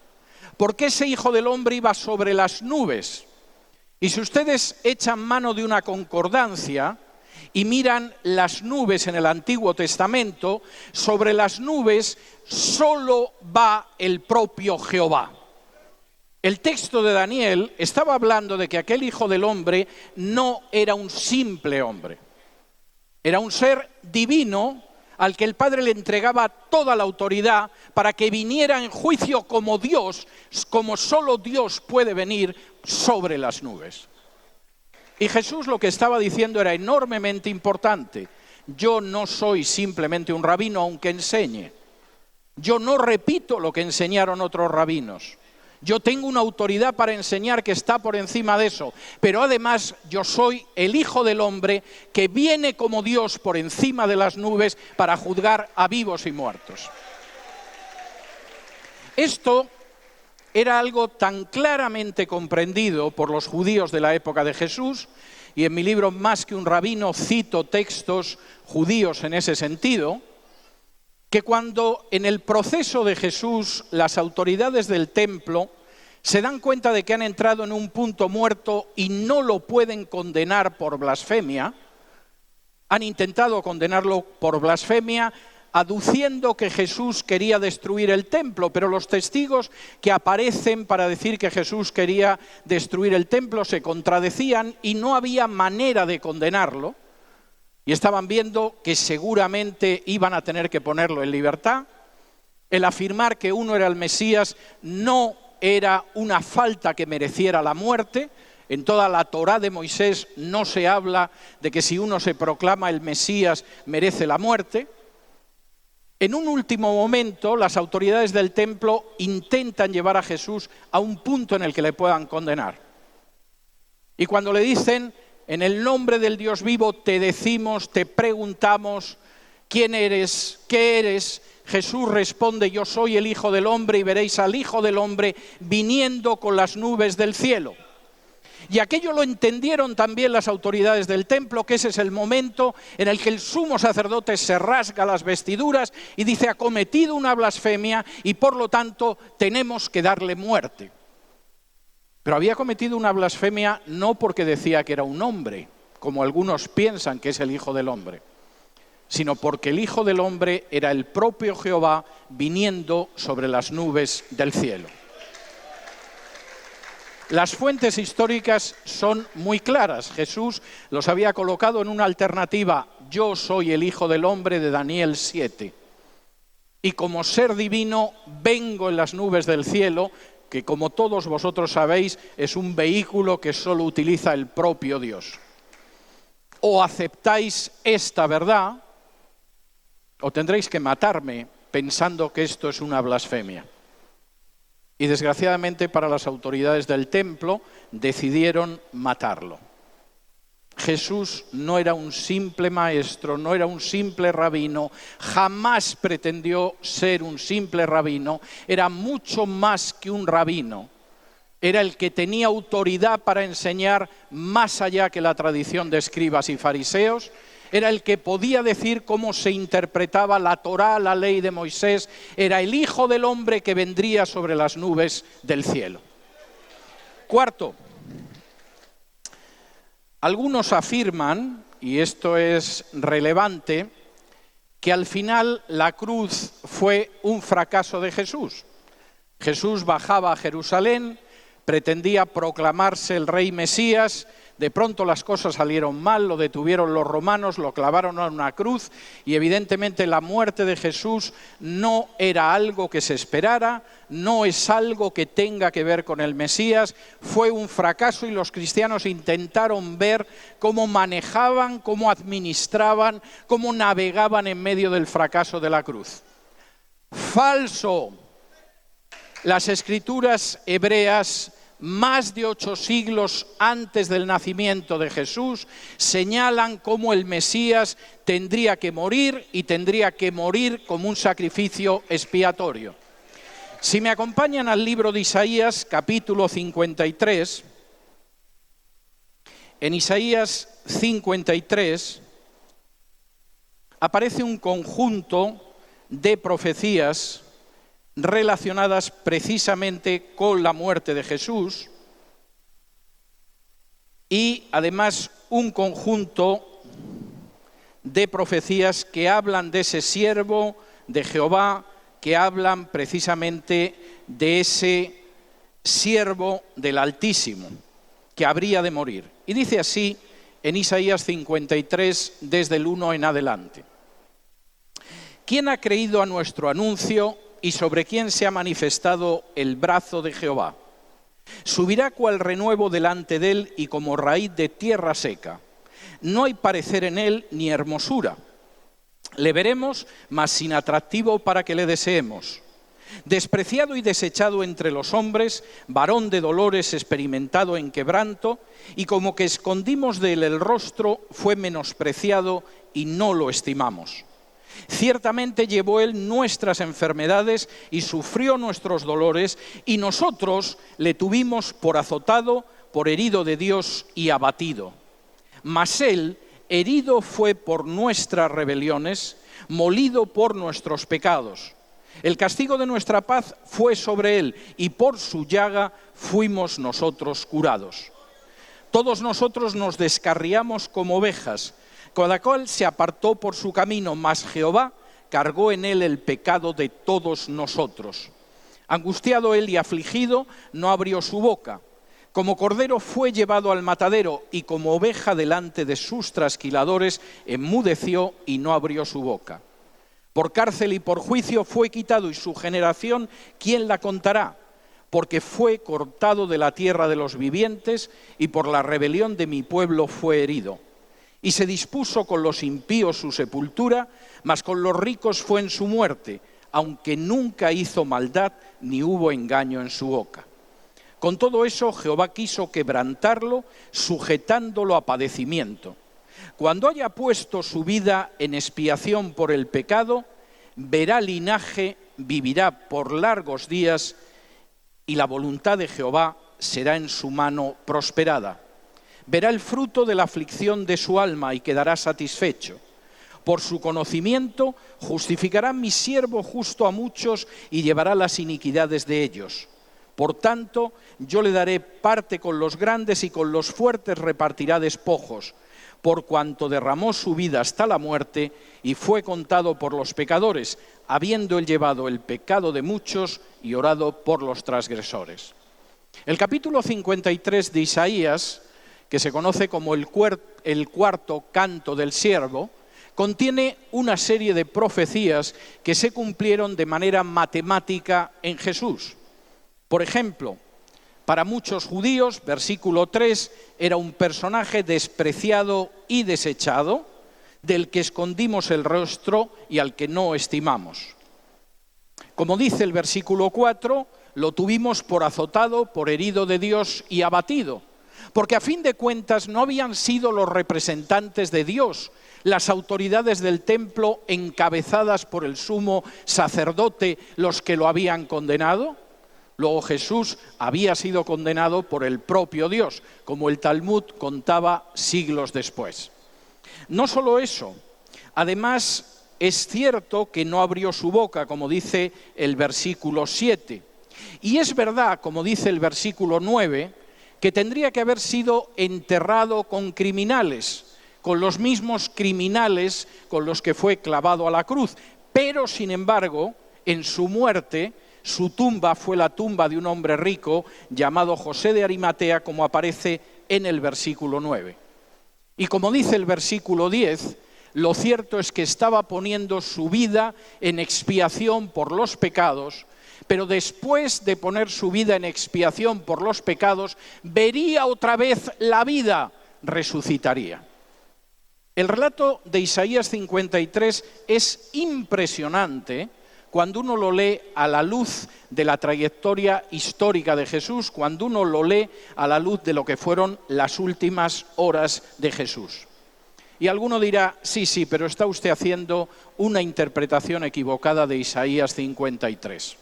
Speaker 1: Porque ese Hijo del Hombre iba sobre las nubes. Y si ustedes echan mano de una concordancia y miran las nubes en el Antiguo Testamento, sobre las nubes solo va el propio Jehová. El texto de Daniel estaba hablando de que aquel Hijo del Hombre no era un simple hombre. Era un ser divino al que el Padre le entregaba toda la autoridad para que viniera en juicio como Dios, como solo Dios puede venir sobre las nubes. Y Jesús lo que estaba diciendo era enormemente importante. Yo no soy simplemente un rabino aunque enseñe. Yo no repito lo que enseñaron otros rabinos. Yo tengo una autoridad para enseñar que está por encima de eso. Pero además yo soy el Hijo del Hombre que viene como Dios por encima de las nubes para juzgar a vivos y muertos. Esto era algo tan claramente comprendido por los judíos de la época de Jesús, y en mi libro Más que un rabino cito textos judíos en ese sentido, que cuando en el proceso de Jesús las autoridades del templo se dan cuenta de que han entrado en un punto muerto y no lo pueden condenar por blasfemia, han intentado condenarlo por blasfemia, aduciendo que Jesús quería destruir el templo, pero los testigos que aparecen para decir que Jesús quería destruir el templo se contradecían y no había manera de condenarlo. Y estaban viendo que seguramente iban a tener que ponerlo en libertad. El afirmar que uno era el Mesías no era una falta que mereciera la muerte. En toda la Torá de Moisés no se habla de que si uno se proclama el Mesías merece la muerte. En un último momento, las autoridades del templo intentan llevar a Jesús a un punto en el que le puedan condenar. Y cuando le dicen: en el nombre del Dios vivo te decimos, te preguntamos, ¿quién eres? ¿Qué eres? Jesús responde: yo soy el Hijo del Hombre y veréis al Hijo del Hombre viniendo con las nubes del cielo. Y aquello lo entendieron también las autoridades del templo, que ese es el momento en el que el sumo sacerdote se rasga las vestiduras y dice: ha cometido una blasfemia y por lo tanto tenemos que darle muerte. Pero había cometido una blasfemia no porque decía que era un hombre, como algunos piensan que es el Hijo del Hombre, sino porque el Hijo del Hombre era el propio Jehová viniendo sobre las nubes del cielo. Las fuentes históricas son muy claras. Jesús los había colocado en una alternativa: yo soy el Hijo del Hombre, de Daniel 7. Y como ser divino vengo en las nubes del cielo, que como todos vosotros sabéis es un vehículo que solo utiliza el propio Dios. o aceptáis esta verdad, o tendréis que matarme pensando que esto es una blasfemia. Y desgraciadamente para las autoridades del templo decidieron matarlo. Jesús no era un simple maestro, no era un simple rabino, jamás pretendió ser un simple rabino, era mucho más que un rabino. Era el que tenía autoridad para enseñar más allá que la tradición de escribas y fariseos. Era el que podía decir cómo se interpretaba la Torá, la ley de Moisés. Era el Hijo del Hombre que vendría sobre las nubes del cielo. Cuarto, algunos afirman, y esto es relevante, que al final la cruz fue un fracaso de Jesús. Jesús bajaba a Jerusalén, pretendía proclamarse el rey Mesías, de pronto las cosas salieron mal, lo detuvieron los romanos, lo clavaron a una cruz y evidentemente la muerte de Jesús no era algo que se esperara, no es algo que tenga que ver con el Mesías, fue un fracaso y los cristianos intentaron ver cómo manejaban, cómo administraban, cómo navegaban en medio del fracaso de la cruz. Falso. Las escrituras hebreas, más de 8 siglos antes del nacimiento de Jesús, señalan cómo el Mesías tendría que morir y tendría que morir como un sacrificio expiatorio. Si me acompañan al libro de Isaías, capítulo 53, en Isaías 53 aparece un conjunto de profecías relacionadas precisamente con la muerte de Jesús y además un conjunto de profecías que hablan de ese siervo de Jehová, que hablan precisamente de ese siervo del Altísimo que habría de morir. Y dice así en Isaías 53 desde el 1 en adelante: ¿Quién ha creído a nuestro anuncio y sobre quién se ha manifestado el brazo de Jehová? Subirá cual renuevo delante de él y como raíz de tierra seca. No hay parecer en él ni hermosura. Le veremos, mas sin atractivo para que le deseemos. Despreciado y desechado entre los hombres, varón de dolores, experimentado en quebranto, y como que escondimos de él el rostro, fue menospreciado y no lo estimamos. Ciertamente llevó él nuestras enfermedades y sufrió nuestros dolores, y nosotros le tuvimos por azotado, por herido de Dios y abatido. Mas él herido fue por nuestras rebeliones, molido por nuestros pecados. El castigo de nuestra paz fue sobre él, y por su llaga fuimos nosotros curados. Todos nosotros nos descarriamos como ovejas, cada cual se apartó por su camino, mas Jehová cargó en él el pecado de todos nosotros. Angustiado él y afligido, no abrió su boca. Como cordero fue llevado al matadero, y como oveja delante de sus trasquiladores, enmudeció y no abrió su boca. Por cárcel y por juicio fue quitado, y su generación, ¿quién la contará? Porque fue cortado de la tierra de los vivientes, y por la rebelión de mi pueblo fue herido. Y se dispuso con los impíos su sepultura, mas con los ricos fue en su muerte, aunque nunca hizo maldad ni hubo engaño en su boca. Con todo eso Jehová quiso quebrantarlo, sujetándolo a padecimiento. Cuando haya puesto su vida en expiación por el pecado, verá linaje, vivirá por largos días, y la voluntad de Jehová será en su mano prosperada. Verá el fruto de la aflicción de su alma y quedará satisfecho. Por su conocimiento justificará mi siervo justo a muchos y llevará las iniquidades de ellos. Por tanto, yo le daré parte con los grandes y con los fuertes repartirá despojos, por cuanto derramó su vida hasta la muerte y fue contado por los pecadores, habiendo él llevado el pecado de muchos y orado por los transgresores. El capítulo 53 de Isaías, que se conoce como el cuarto canto del siervo, contiene una serie de profecías que se cumplieron de manera matemática en Jesús. Por ejemplo, Para muchos judíos, versículo 3, era un personaje despreciado y desechado, del que escondimos el rostro y al que no estimamos. Como dice el versículo 4, lo tuvimos por azotado, por herido de Dios y abatido, porque a fin de cuentas no habían sido los representantes de Dios, las autoridades del templo encabezadas por el sumo sacerdote, los que lo habían condenado. Luego Jesús había sido condenado por el propio Dios, como el Talmud contaba siglos después. No solo eso, además es cierto que no abrió su boca, como dice el versículo 7. Y es verdad, como dice el versículo 9, que tendría que haber sido enterrado con criminales, con los mismos criminales con los que fue clavado a la cruz. Pero, sin embargo, en su muerte, su tumba fue la tumba de un hombre rico llamado José de Arimatea, como aparece en el versículo 9. Y como dice el versículo 10, lo cierto es que estaba poniendo su vida en expiación por los pecados, pero después de poner su vida en expiación por los pecados, vería otra vez la vida, resucitaría. El relato de Isaías 53 es impresionante cuando uno lo lee a la luz de la trayectoria histórica de Jesús, cuando uno lo lee a la luz de lo que fueron las últimas horas de Jesús. Y alguno dirá, sí, pero está usted haciendo una interpretación equivocada de Isaías 53.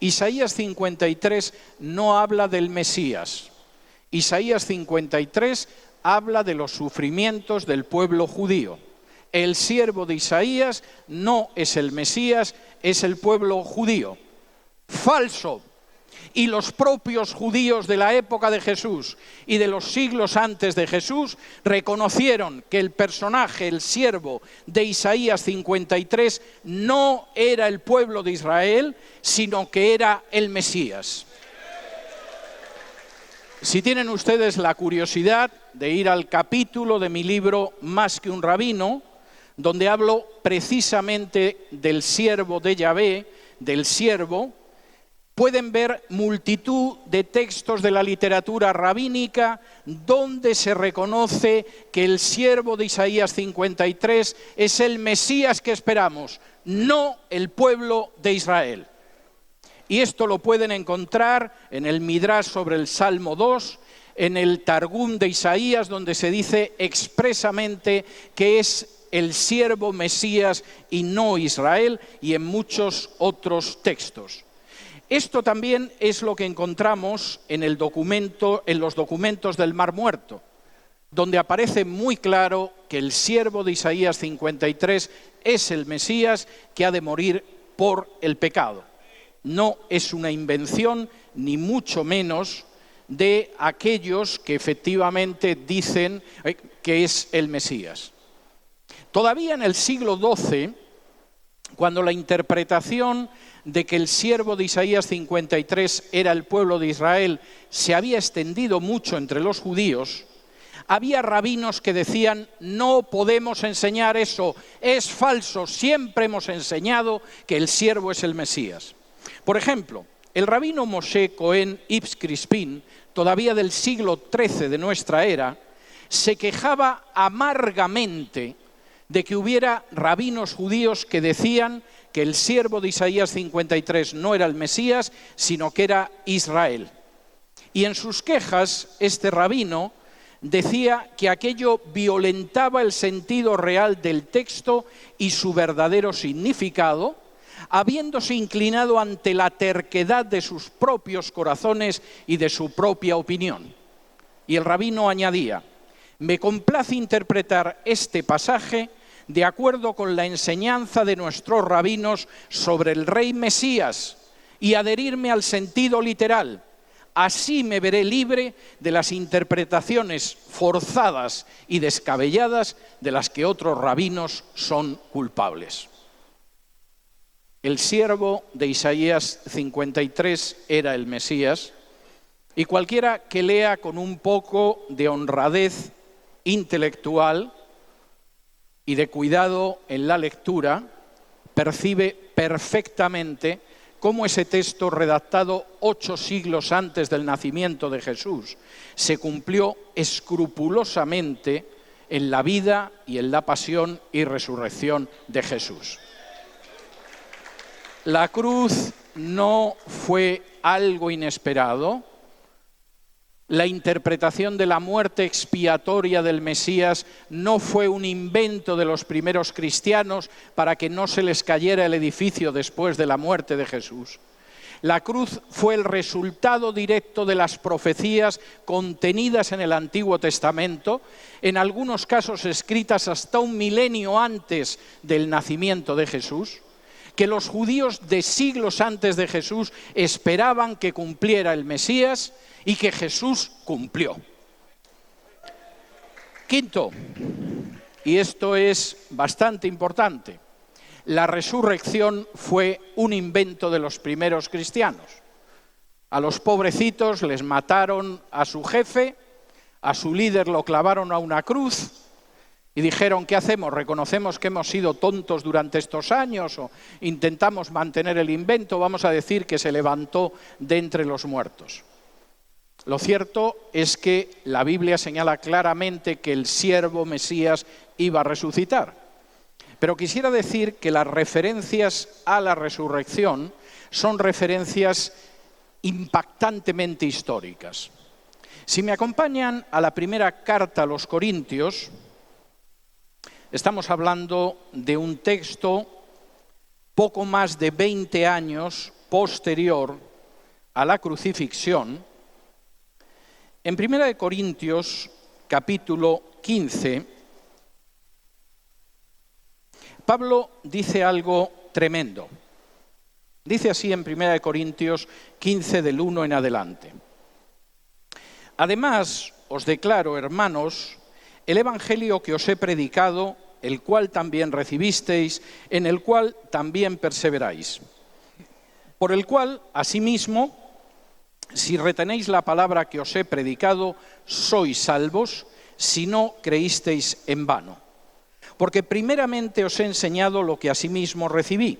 Speaker 1: Isaías 53 no habla del Mesías. Isaías 53 habla de los sufrimientos del pueblo judío. El siervo de Isaías no es el Mesías, es el pueblo judío. Falso. Y los propios judíos de la época de Jesús y de los siglos antes de Jesús reconocieron que el personaje, el siervo de Isaías 53, no era el pueblo de Israel, sino que era el Mesías. Si tienen ustedes la curiosidad de ir al capítulo de mi libro Más que un rabino, donde hablo precisamente del siervo de Yahvé, del siervo, pueden ver multitud de textos de la literatura rabínica donde se reconoce que el siervo de Isaías 53 es el Mesías que esperamos, no el pueblo de Israel. Y esto lo pueden encontrar en el Midrash sobre el Salmo 2, en el Targum de Isaías, donde se dice expresamente que es el siervo Mesías y no Israel, y en muchos otros textos. Esto también es lo que encontramos en los documentos del Mar Muerto, donde aparece muy claro que el siervo de Isaías 53 es el Mesías que ha de morir por el pecado. No es una invención, ni mucho menos, de aquellos que efectivamente dicen que es el Mesías. Todavía en el siglo XII, cuando la interpretación de que el siervo de Isaías 53 era el pueblo de Israel se había extendido mucho entre los judíos, había rabinos que decían, no podemos enseñar eso, es falso, siempre hemos enseñado que el siervo es el Mesías. Por ejemplo, el rabino Moshe Cohen Ibs Crispín, todavía del siglo XIII de nuestra era, se quejaba amargamente de que hubiera rabinos judíos que decían que el siervo de Isaías 53 no era el Mesías, sino que era Israel. Y en sus quejas, este rabino decía que aquello violentaba el sentido real del texto y su verdadero significado, habiéndose inclinado ante la terquedad de sus propios corazones y de su propia opinión. Y el rabino añadía, me complace interpretar este pasaje de acuerdo con la enseñanza de nuestros rabinos sobre el rey Mesías y adherirme al sentido literal. Así me veré libre de las interpretaciones forzadas y descabelladas de las que otros rabinos son culpables. El siervo de Isaías 53 era el Mesías, y cualquiera que lea con un poco de honradez intelectual y de cuidado en la lectura, percibe perfectamente cómo ese texto, redactado 8 siglos antes del nacimiento de Jesús, se cumplió escrupulosamente en la vida y en la pasión y resurrección de Jesús. La cruz no fue algo inesperado. La interpretación de la muerte expiatoria del Mesías no fue un invento de los primeros cristianos para que no se les cayera el edificio después de la muerte de Jesús. La cruz fue el resultado directo de las profecías contenidas en el Antiguo Testamento, en algunos casos escritas hasta un milenio antes del nacimiento de Jesús, que los judíos de siglos antes de Jesús esperaban que cumpliera el Mesías y que Jesús cumplió. Quinto, y esto es bastante importante, la resurrección fue un invento de los primeros cristianos. A los pobrecitos les mataron a su jefe, a su líder lo clavaron a una cruz y dijeron, ¿qué hacemos? ¿Reconocemos que hemos sido tontos durante estos años o intentamos mantener el invento? Vamos a decir que se levantó de entre los muertos. Lo cierto es que la Biblia señala claramente que el siervo Mesías iba a resucitar. Pero quisiera decir que las referencias a la resurrección son referencias impactantemente históricas. Si me acompañan a la primera carta a los Corintios, estamos hablando de un texto poco más de 20 años posterior a la crucifixión. En 1 Corintios, capítulo 15, Pablo dice algo tremendo. Dice así en 1 Corintios 15, del 1 en adelante. Además, os declaro, hermanos, el evangelio que os he predicado, el cual también recibisteis, en el cual también perseveráis. Por el cual, asimismo, si retenéis la palabra que os he predicado, sois salvos, si no creísteis en vano. Porque primeramente os he enseñado lo que asimismo recibí,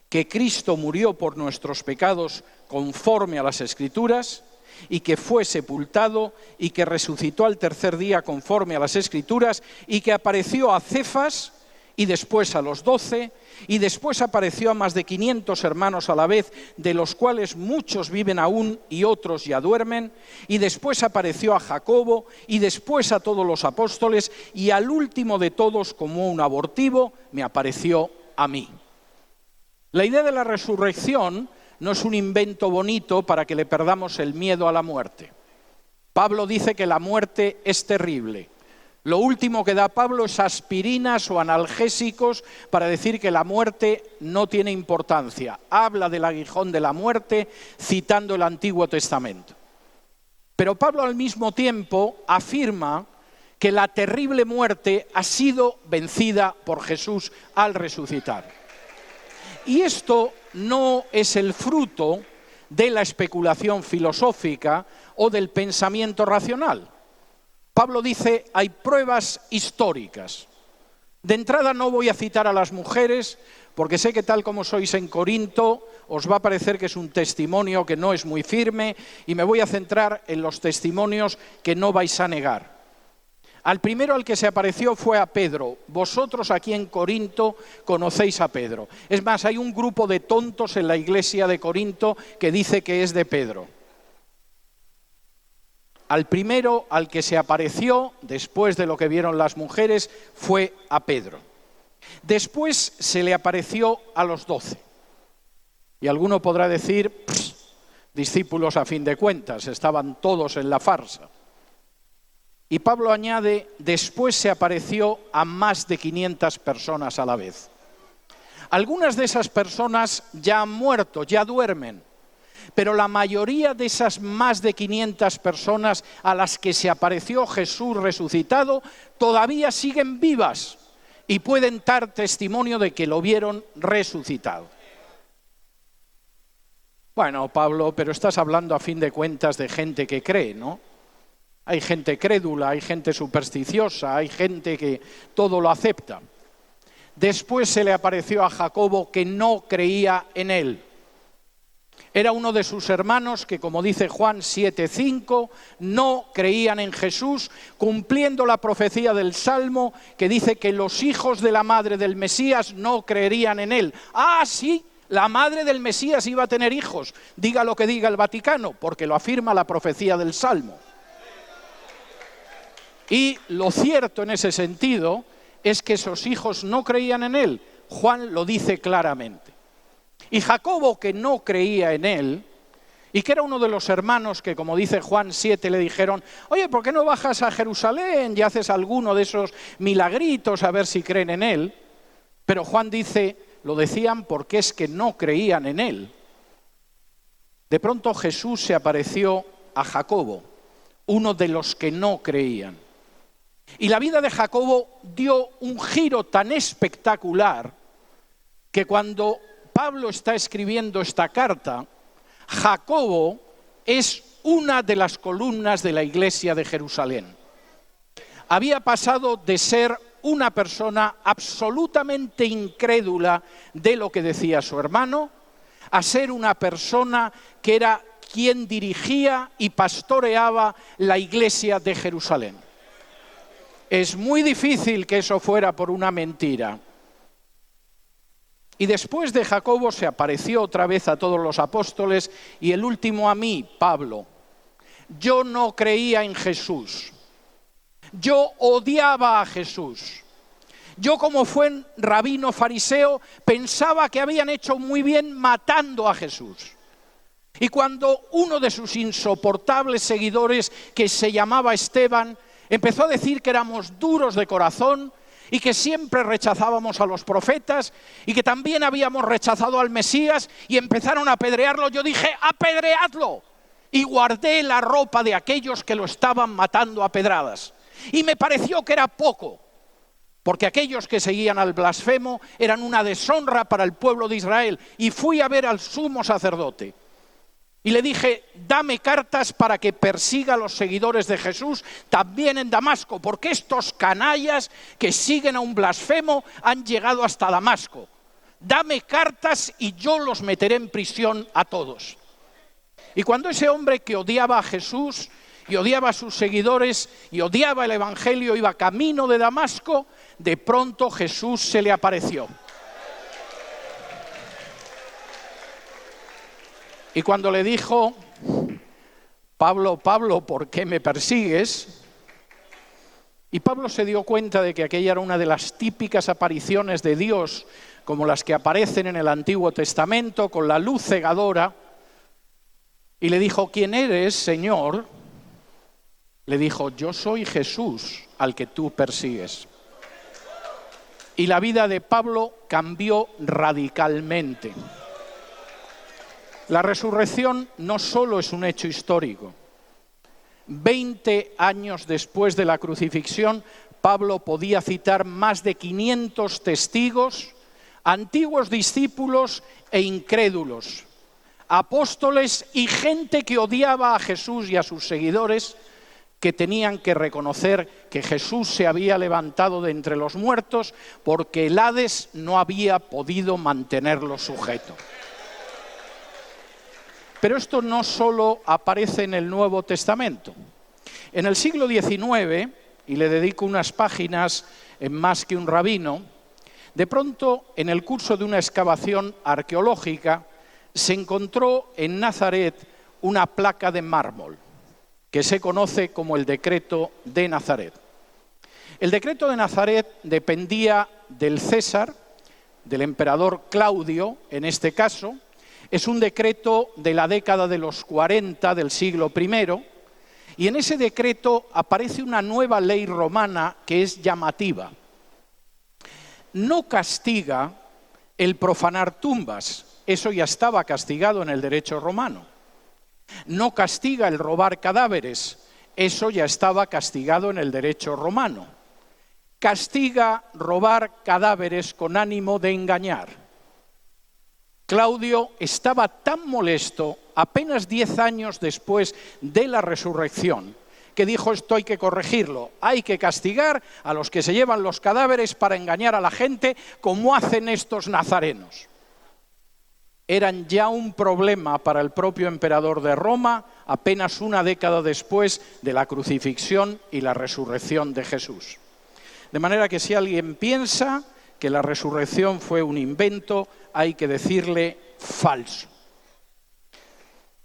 Speaker 1: que Cristo murió por nuestros pecados conforme a las Escrituras, y que fue sepultado, y que resucitó al tercer día conforme a las Escrituras, y que apareció a Cefas, y después a los 12, y después apareció a más de 500 hermanos a la vez, de los cuales muchos viven aún y otros ya duermen, y después apareció a Jacobo, y después a todos los apóstoles, y al último de todos, como un abortivo, me apareció a mí. La idea de la resurrección no es un invento bonito para que le perdamos el miedo a la muerte. Pablo dice que la muerte es terrible. Lo último que da Pablo es aspirinas o analgésicos para decir que la muerte no tiene importancia. Habla del aguijón de la muerte citando el Antiguo Testamento. Pero Pablo al mismo tiempo afirma que la terrible muerte ha sido vencida por Jesús al resucitar. Y esto no es el fruto de la especulación filosófica o del pensamiento racional. Pablo dice, hay pruebas históricas. De entrada no voy a citar a las mujeres, porque sé que tal como sois en Corinto, os va a parecer que es un testimonio que no es muy firme, y me voy a centrar en los testimonios que no vais a negar. Al primero al que se apareció fue a Pedro. Vosotros aquí en Corinto conocéis a Pedro. Es más, hay un grupo de tontos en la iglesia de Corinto que dice que es de Pedro. Al primero al que se apareció, después de lo que vieron las mujeres, fue a Pedro. Después se le apareció a los 12. Y alguno podrá decir, discípulos a fin de cuentas, estaban todos en la farsa. Y Pablo añade, después se apareció a más de 500 personas a la vez. Algunas de esas personas ya han muerto, ya duermen. Pero la mayoría de esas más de 500 personas a las que se apareció Jesús resucitado todavía siguen vivas y pueden dar testimonio de que lo vieron resucitado. Bueno, Pablo, pero estás hablando a fin de cuentas de gente que cree, ¿no? Hay gente crédula, hay gente supersticiosa, hay gente que todo lo acepta. Después se le apareció a Jacobo que no creía en él. Era uno de sus hermanos que, como dice Juan 7:5, no creían en Jesús, cumpliendo la profecía del Salmo que dice que los hijos de la madre del Mesías no creerían en él. Ah, sí, la madre del Mesías iba a tener hijos, diga lo que diga el Vaticano, porque lo afirma la profecía del Salmo. Y lo cierto en ese sentido es que esos hijos no creían en él. Juan lo dice claramente. Y Jacobo, que no creía en él, y que era uno de los hermanos que, como dice Juan 7, le dijeron: oye, ¿por qué no bajas a Jerusalén y haces alguno de esos milagritos a ver si creen en él? Pero Juan dice, lo decían porque es que no creían en él. De pronto Jesús se apareció a Jacobo, uno de los que no creían. Y la vida de Jacobo dio un giro tan espectacular que cuando Pablo está escribiendo esta carta, Jacobo es una de las columnas de la iglesia de Jerusalén. Había pasado de ser una persona absolutamente incrédula de lo que decía su hermano, a ser una persona que era quien dirigía y pastoreaba la iglesia de Jerusalén. Es muy difícil que eso fuera por una mentira. Y después de Jacobo se apareció otra vez a todos los apóstoles y el último a mí, Pablo. Yo no creía en Jesús. Yo odiaba a Jesús. Yo, como fue rabino fariseo, pensaba que habían hecho muy bien matando a Jesús. Y cuando uno de sus insoportables seguidores, que se llamaba Esteban, empezó a decir que éramos duros de corazón y que siempre rechazábamos a los profetas y que también habíamos rechazado al Mesías, y empezaron a apedrearlo, yo dije: ¡apedreadlo! Y guardé la ropa de aquellos que lo estaban matando a pedradas. Y me pareció que era poco, porque aquellos que seguían al blasfemo eran una deshonra para el pueblo de Israel. Y fui a ver al sumo sacerdote y le dije: dame cartas para que persiga a los seguidores de Jesús también en Damasco, porque estos canallas que siguen a un blasfemo han llegado hasta Damasco. Dame cartas y yo los meteré en prisión a todos. Y cuando ese hombre que odiaba a Jesús y odiaba a sus seguidores y odiaba el Evangelio iba camino de Damasco, de pronto Jesús se le apareció. Y cuando le dijo: Pablo, Pablo, ¿por qué me persigues? Y Pablo se dio cuenta de que aquella era una de las típicas apariciones de Dios, como las que aparecen en el Antiguo Testamento, con la luz cegadora. Y le dijo: ¿quién eres, Señor? Le dijo: yo soy Jesús, al que tú persigues. Y la vida de Pablo cambió radicalmente. La resurrección no solo es un hecho histórico. 20 años después de la crucifixión, Pablo podía citar más de 500 testigos, antiguos discípulos e incrédulos, apóstoles y gente que odiaba a Jesús y a sus seguidores, que tenían que reconocer que Jesús se había levantado de entre los muertos porque el Hades no había podido mantenerlo sujeto. Pero esto no solo aparece en el Nuevo Testamento. En el siglo XIX, y le dedico unas páginas en Más que un rabino, de pronto, en el curso de una excavación arqueológica, se encontró en Nazaret una placa de mármol, que se conoce como el Decreto de Nazaret. El Decreto de Nazaret dependía del César, del emperador Claudio, en este caso. Es un decreto de la década de los 40 del siglo I, y en ese decreto aparece una nueva ley romana que es llamativa. No castiga el profanar tumbas, eso ya estaba castigado en el derecho romano. No castiga el robar cadáveres, eso ya estaba castigado en el derecho romano. Castiga robar cadáveres con ánimo de engañar. Claudio estaba tan molesto, apenas 10 años después de la resurrección, que dijo: esto hay que corregirlo, hay que castigar a los que se llevan los cadáveres para engañar a la gente, como hacen estos nazarenos. eran ya un problema para el propio emperador de Roma apenas una década después de la crucifixión y la resurrección de Jesús. De manera que si alguien piensa que la resurrección fue un invento, hay que decirle falso.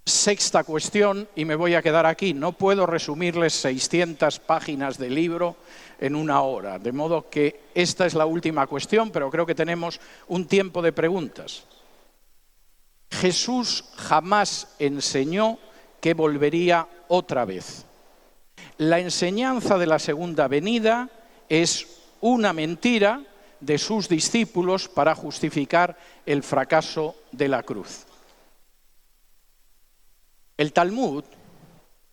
Speaker 1: Sexta cuestión, y me voy a quedar aquí, no puedo resumirles 600 páginas de libro en una hora, de modo que esta es la última cuestión, pero creo que tenemos un tiempo de preguntas. Jesús jamás enseñó que volvería otra vez. La enseñanza de la segunda venida es una mentira de sus discípulos para justificar el fracaso de la cruz. El Talmud,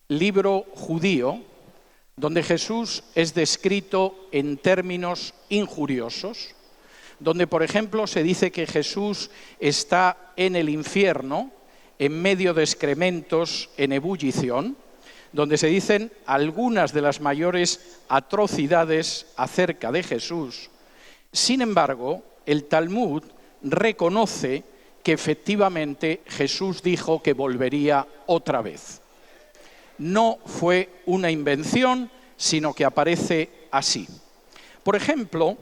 Speaker 1: libro judío, donde Jesús es descrito en términos injuriosos, donde, por ejemplo, se dice que Jesús está en el infierno, en medio de excrementos en ebullición, donde se dicen algunas de las mayores atrocidades acerca de Jesús. Sin embargo, el Talmud reconoce que efectivamente Jesús dijo que volvería otra vez. No fue una invención, sino que aparece así. Por ejemplo,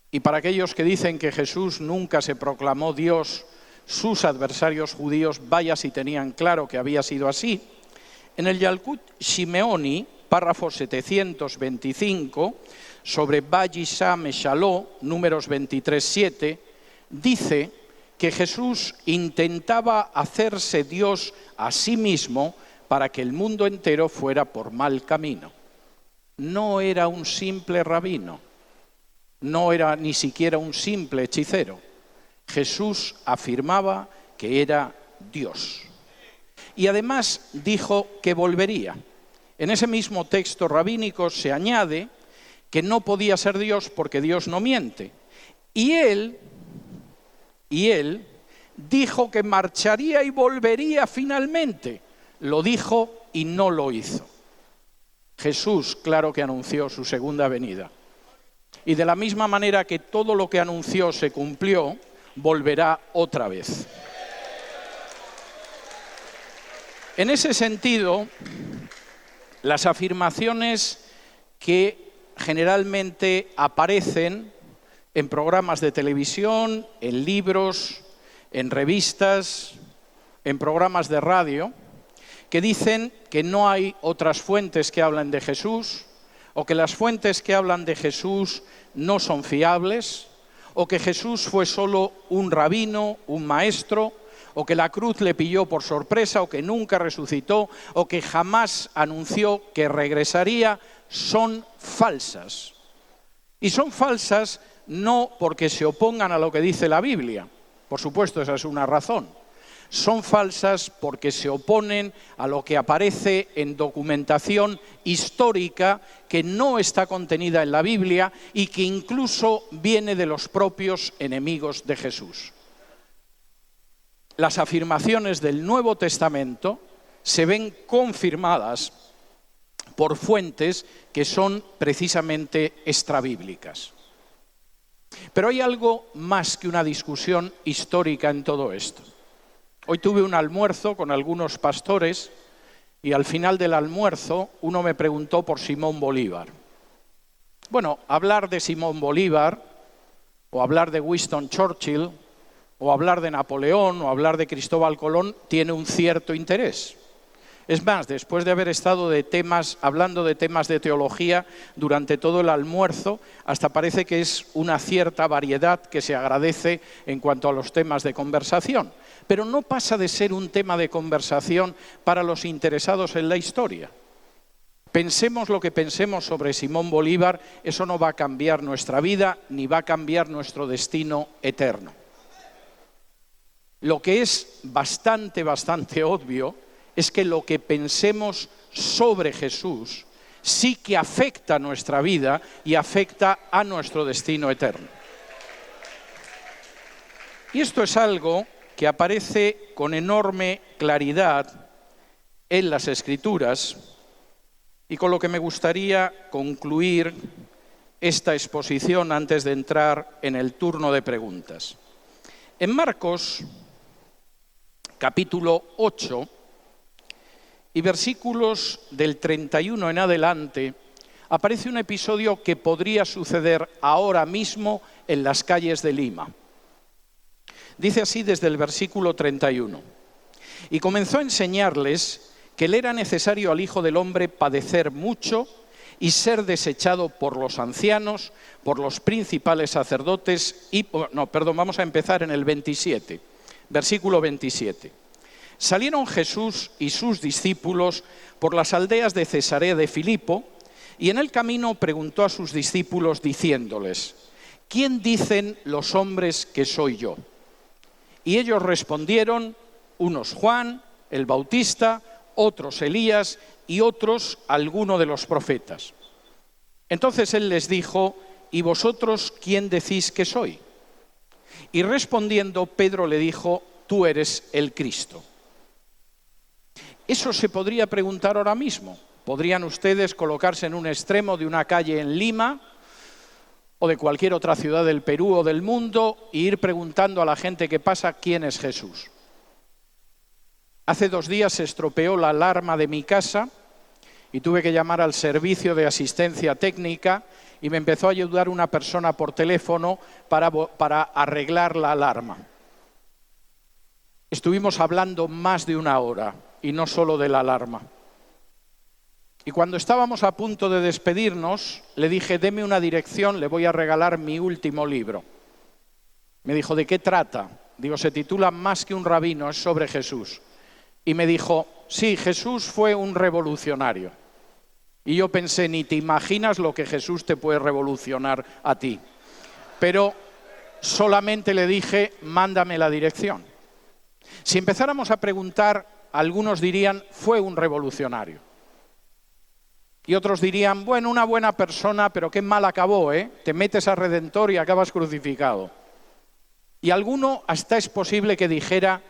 Speaker 1: y para aquellos que dicen que Jesús nunca se proclamó Dios, sus adversarios judíos, vaya si tenían claro que había sido así, en el Yalkut Shimeoni, párrafo 725, sobre Vayisha Meshaló, números 23-7, dice que Jesús intentaba hacerse Dios a sí mismo para que el mundo entero fuera por mal camino. No era un simple rabino, no era ni siquiera un simple hechicero. Jesús afirmaba que era Dios. Y además dijo que volvería. En ese mismo texto rabínico se añade que no podía ser Dios porque Dios no miente. Y él dijo que marcharía y volvería finalmente. Lo dijo y no lo hizo. Jesús, claro que anunció su segunda venida. Y de la misma manera que todo lo que anunció se cumplió, volverá otra vez. En ese sentido, las afirmaciones que generalmente aparecen en programas de televisión, en libros, en revistas, en programas de radio, que dicen que no hay otras fuentes que hablan de Jesús, o que las fuentes que hablan de Jesús no son fiables, o que Jesús fue solo un rabino, un maestro, o que la cruz le pilló por sorpresa, o que nunca resucitó, o que jamás anunció que regresaría, son falsas. Y son falsas no porque se opongan a lo que dice la Biblia, por supuesto esa es una razón. Son falsas porque se oponen a lo que aparece en documentación histórica que no está contenida en la Biblia y que incluso viene de los propios enemigos de Jesús. Las afirmaciones del Nuevo Testamento se ven confirmadas por fuentes que son precisamente extrabíblicas. Pero hay algo más que una discusión histórica en todo esto. Hoy tuve un almuerzo con algunos pastores y al final del almuerzo uno me preguntó por Simón Bolívar. Bueno, hablar de Simón Bolívar o hablar de Winston Churchill o hablar de Napoleón o hablar de Cristóbal Colón tiene un cierto interés. Es más, después de haber estado hablando de temas de teología durante todo el almuerzo, hasta parece que es una cierta variedad que se agradece en cuanto a los temas de conversación. Pero no pasa de ser un tema de conversación para los interesados en la historia. Pensemos lo que pensemos sobre Simón Bolívar, eso no va a cambiar nuestra vida ni va a cambiar nuestro destino eterno. Lo que es bastante obvio es que lo que pensemos sobre Jesús sí que afecta a nuestra vida y afecta a nuestro destino eterno. Y esto es algo que aparece con enorme claridad en las Escrituras y con lo que me gustaría concluir esta exposición antes de entrar en el turno de preguntas. En Marcos, capítulo 8, y versículos del 31 en adelante, aparece un episodio que podría suceder ahora mismo en las calles de Lima. Dice así desde el versículo 31. Y comenzó a enseñarles que le era necesario al Hijo del Hombre padecer mucho y ser desechado por los ancianos, por los principales sacerdotes vamos a empezar en el 27, versículo 27. Salieron Jesús y sus discípulos por las aldeas de Cesarea de Filipo y en el camino preguntó a sus discípulos diciéndoles: ¿quién dicen los hombres que soy yo? Y ellos respondieron: unos Juan, el Bautista, otros Elías y otros alguno de los profetas. Entonces él les dijo: ¿y vosotros quién decís que soy? Y respondiendo Pedro le dijo: tú eres el Cristo. Eso se podría preguntar ahora mismo. Podrían ustedes colocarse en un extremo de una calle en Lima o de cualquier otra ciudad del Perú o del mundo e ir preguntando a la gente que pasa quién es Jesús. Hace 2 días se estropeó la alarma de mi casa y tuve que llamar al servicio de asistencia técnica y me empezó a ayudar una persona por teléfono para arreglar la alarma. Estuvimos hablando más de 1 hora y no solo de la alarma. Y cuando estábamos a punto de despedirnos, le dije: deme una dirección, le voy a regalar mi último libro. Me dijo: ¿de qué trata? Digo: se titula Más que un rabino, es sobre Jesús. Y me dijo: sí, Jesús fue un revolucionario. Y yo pensé: ni te imaginas lo que Jesús te puede revolucionar a ti. Pero solamente le dije: mándame la dirección. Si empezáramos a preguntar, algunos dirían: fue un revolucionario. Y otros dirían: bueno, una buena persona, pero qué mal acabó, ¿eh? Te metes a Redentor y acabas crucificado. Y alguno hasta es posible que dijera: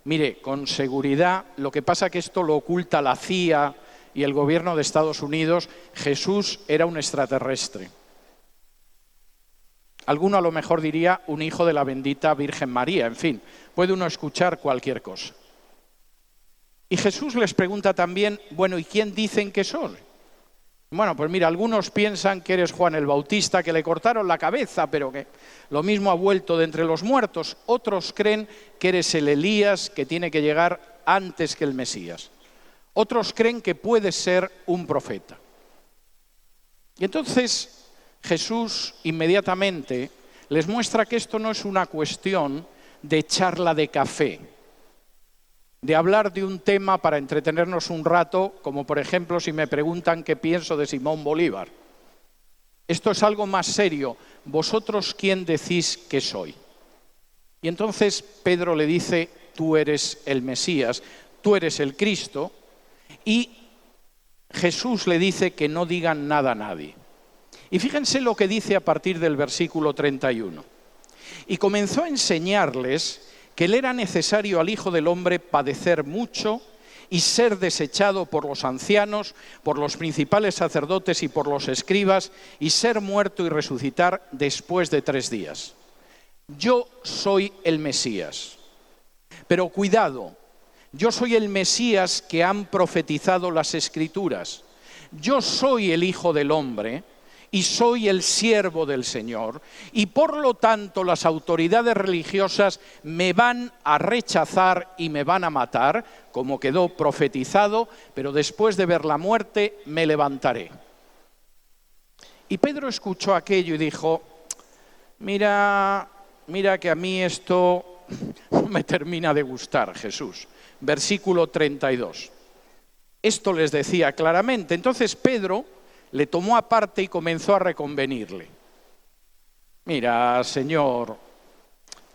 Speaker 1: mire, con seguridad, lo que pasa que esto lo oculta la CIA y el gobierno de Estados Unidos, Jesús era un extraterrestre. Alguno a lo mejor diría: un hijo de la bendita Virgen María. En fin, puede uno escuchar cualquier cosa. Y Jesús les pregunta también: bueno, ¿y quién dicen que soy? Bueno, pues mira, algunos piensan que eres Juan el Bautista, que le cortaron la cabeza, pero que lo mismo ha vuelto de entre los muertos. Otros creen que eres el Elías, que tiene que llegar antes que el Mesías. Otros creen que puedes ser un profeta. Y entonces Jesús inmediatamente les muestra que esto no es una cuestión de charla de café, de hablar de un tema para entretenernos un rato, como por ejemplo si me preguntan qué pienso de Simón Bolívar. Esto es algo más serio. ¿Vosotros quién decís que soy? Y entonces Pedro le dice: tú eres el Mesías, tú eres el Cristo. Y Jesús le dice que no digan nada a nadie. Y fíjense lo que dice a partir del versículo 31. Y comenzó a enseñarles que le era necesario al Hijo del Hombre padecer mucho y ser desechado por los ancianos, por los principales sacerdotes y por los escribas, y ser muerto y resucitar después de 3 días. Yo soy el Mesías. Pero cuidado, yo soy el Mesías que han profetizado las Escrituras. Yo soy el Hijo del Hombre y soy el siervo del Señor, y por lo tanto las autoridades religiosas me van a rechazar y me van a matar, como quedó profetizado, pero después de ver la muerte me levantaré. Y Pedro escuchó aquello y dijo: mira que a mí esto no me termina de gustar, Jesús. Versículo 32. Esto les decía claramente. Entonces Pedro le tomó aparte y comenzó a reconvenirle. Mira, Señor,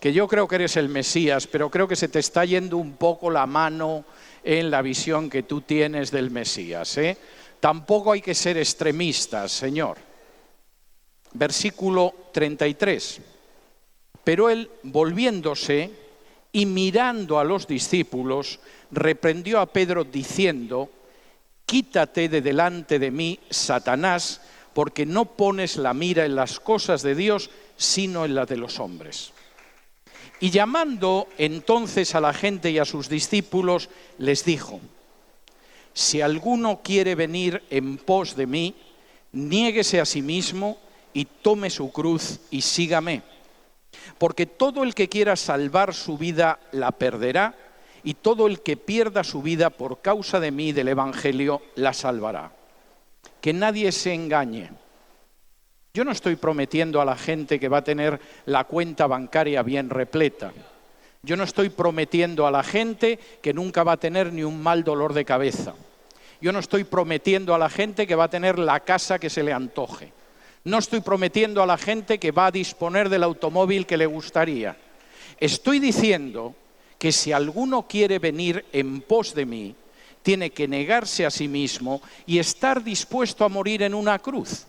Speaker 1: que yo creo que eres el Mesías, pero creo que se te está yendo un poco la mano en la visión que tú tienes del Mesías, ¿eh? Tampoco hay que ser extremistas, Señor. Versículo 33. Pero él, volviéndose y mirando a los discípulos, reprendió a Pedro diciendo: quítate de delante de mí, Satanás, porque no pones la mira en las cosas de Dios, sino en las de los hombres. Y llamando entonces a la gente y a sus discípulos, les dijo: si alguno quiere venir en pos de mí, niéguese a sí mismo y tome su cruz y sígame. Porque todo el que quiera salvar su vida la perderá, y todo el que pierda su vida por causa de mí, del Evangelio, la salvará. Que nadie se engañe. Yo no estoy prometiendo a la gente que va a tener la cuenta bancaria bien repleta. Yo no estoy prometiendo a la gente que nunca va a tener ni un mal dolor de cabeza. Yo no estoy prometiendo a la gente que va a tener la casa que se le antoje. No estoy prometiendo a la gente que va a disponer del automóvil que le gustaría. Estoy diciendo que si alguno quiere venir en pos de mí, tiene que negarse a sí mismo y estar dispuesto a morir en una cruz.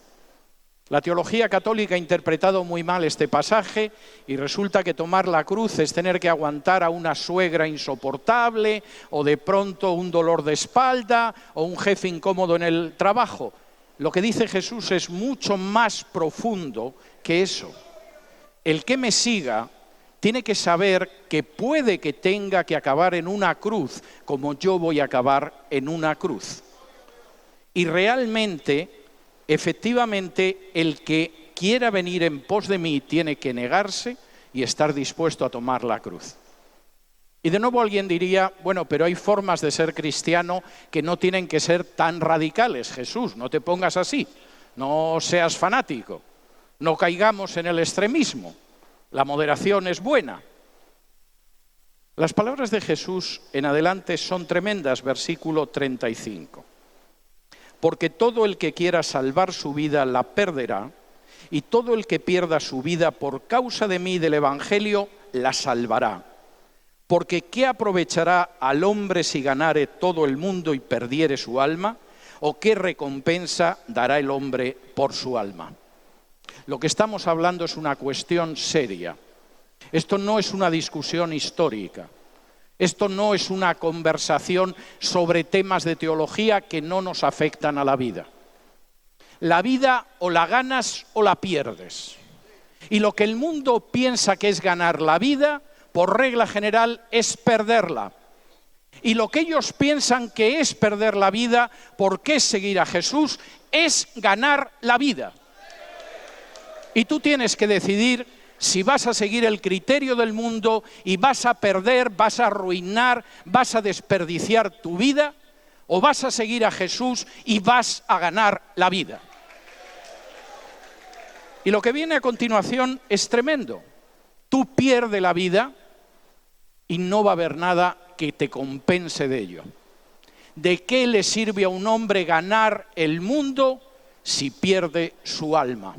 Speaker 1: La teología católica ha interpretado muy mal este pasaje y resulta que tomar la cruz es tener que aguantar a una suegra insoportable o de pronto un dolor de espalda o un jefe incómodo en el trabajo. Lo que dice Jesús es mucho más profundo que eso. El que me siga tiene que saber que puede que tenga que acabar en una cruz como yo voy a acabar en una cruz. Y realmente, efectivamente, el que quiera venir en pos de mí tiene que negarse y estar dispuesto a tomar la cruz. Y de nuevo alguien diría, bueno, pero hay formas de ser cristiano que no tienen que ser tan radicales. Jesús, no te pongas así, no seas fanático, no caigamos en el extremismo, la moderación es buena. Las palabras de Jesús en adelante son tremendas, versículo 35. Porque todo el que quiera salvar su vida la perderá, y todo el que pierda su vida por causa de mí, del Evangelio, la salvará. Porque ¿qué aprovechará al hombre si ganare todo el mundo y perdiere su alma? ¿O qué recompensa dará el hombre por su alma? Lo que estamos hablando es una cuestión seria. Esto no es una discusión histórica. Esto no es una conversación sobre temas de teología que no nos afectan a la vida. La vida o la ganas o la pierdes. Y lo que el mundo piensa que es ganar la vida, por regla general, es perderla. Y lo que ellos piensan que es perder la vida, porque es seguir a Jesús, es ganar la vida. Y tú tienes que decidir si vas a seguir el criterio del mundo y vas a perder, vas a arruinar, vas a desperdiciar tu vida, o vas a seguir a Jesús y vas a ganar la vida. Y lo que viene a continuación es tremendo. Tú pierdes la vida y no va a haber nada que te compense de ello. ¿De qué le sirve a un hombre ganar el mundo si pierde su alma?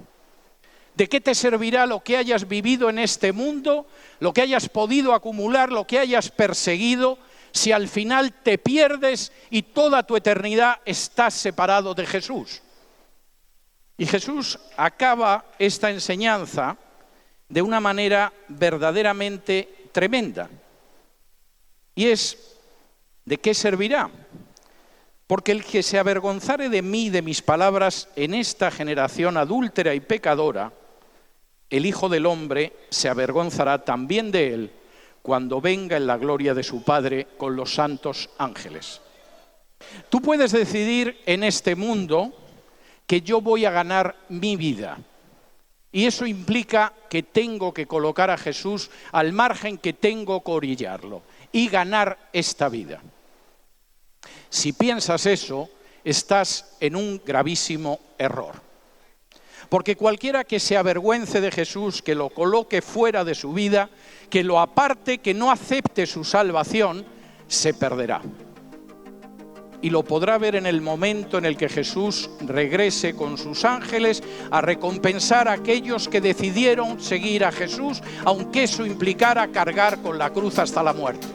Speaker 1: ¿De qué te servirá lo que hayas vivido en este mundo, lo que hayas podido acumular, lo que hayas perseguido, si al final te pierdes y toda tu eternidad estás separado de Jesús? Y Jesús acaba esta enseñanza de una manera verdaderamente tremenda. Y es, ¿de qué servirá? Porque el que se avergonzare de mí y de mis palabras en esta generación adúltera y pecadora, el Hijo del Hombre se avergonzará también de él cuando venga en la gloria de su Padre con los santos ángeles. Tú puedes decidir en este mundo que yo voy a ganar mi vida. Y eso implica que tengo que colocar a Jesús al margen, que tengo que orillarlo y ganar esta vida. Si piensas eso, estás en un gravísimo error. Porque cualquiera que se avergüence de Jesús, que lo coloque fuera de su vida, que lo aparte, que no acepte su salvación, se perderá. Y lo podrá ver en el momento en el que Jesús regrese con sus ángeles a recompensar a aquellos que decidieron seguir a Jesús, aunque eso implicara cargar con la cruz hasta la muerte.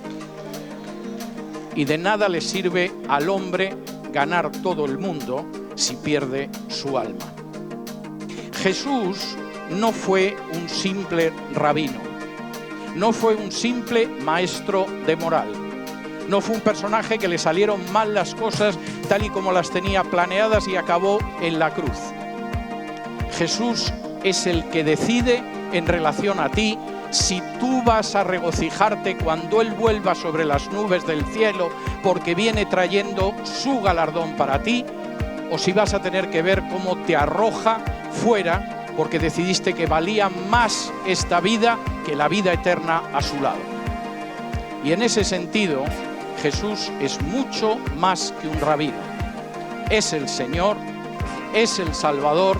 Speaker 1: Y de nada le sirve al hombre ganar todo el mundo si pierde su alma. Jesús no fue un simple rabino, no fue un simple maestro de moral. No fue un personaje que le salieron mal las cosas tal y como las tenía planeadas y acabó en la cruz. Jesús es el que decide en relación a ti si tú vas a regocijarte cuando Él vuelva sobre las nubes del cielo porque viene trayendo su galardón para ti, o si vas a tener que ver cómo te arroja fuera porque decidiste que valía más esta vida que la vida eterna a su lado. Y en ese sentido, Jesús es mucho más que un rabino. Es el Señor, es el Salvador,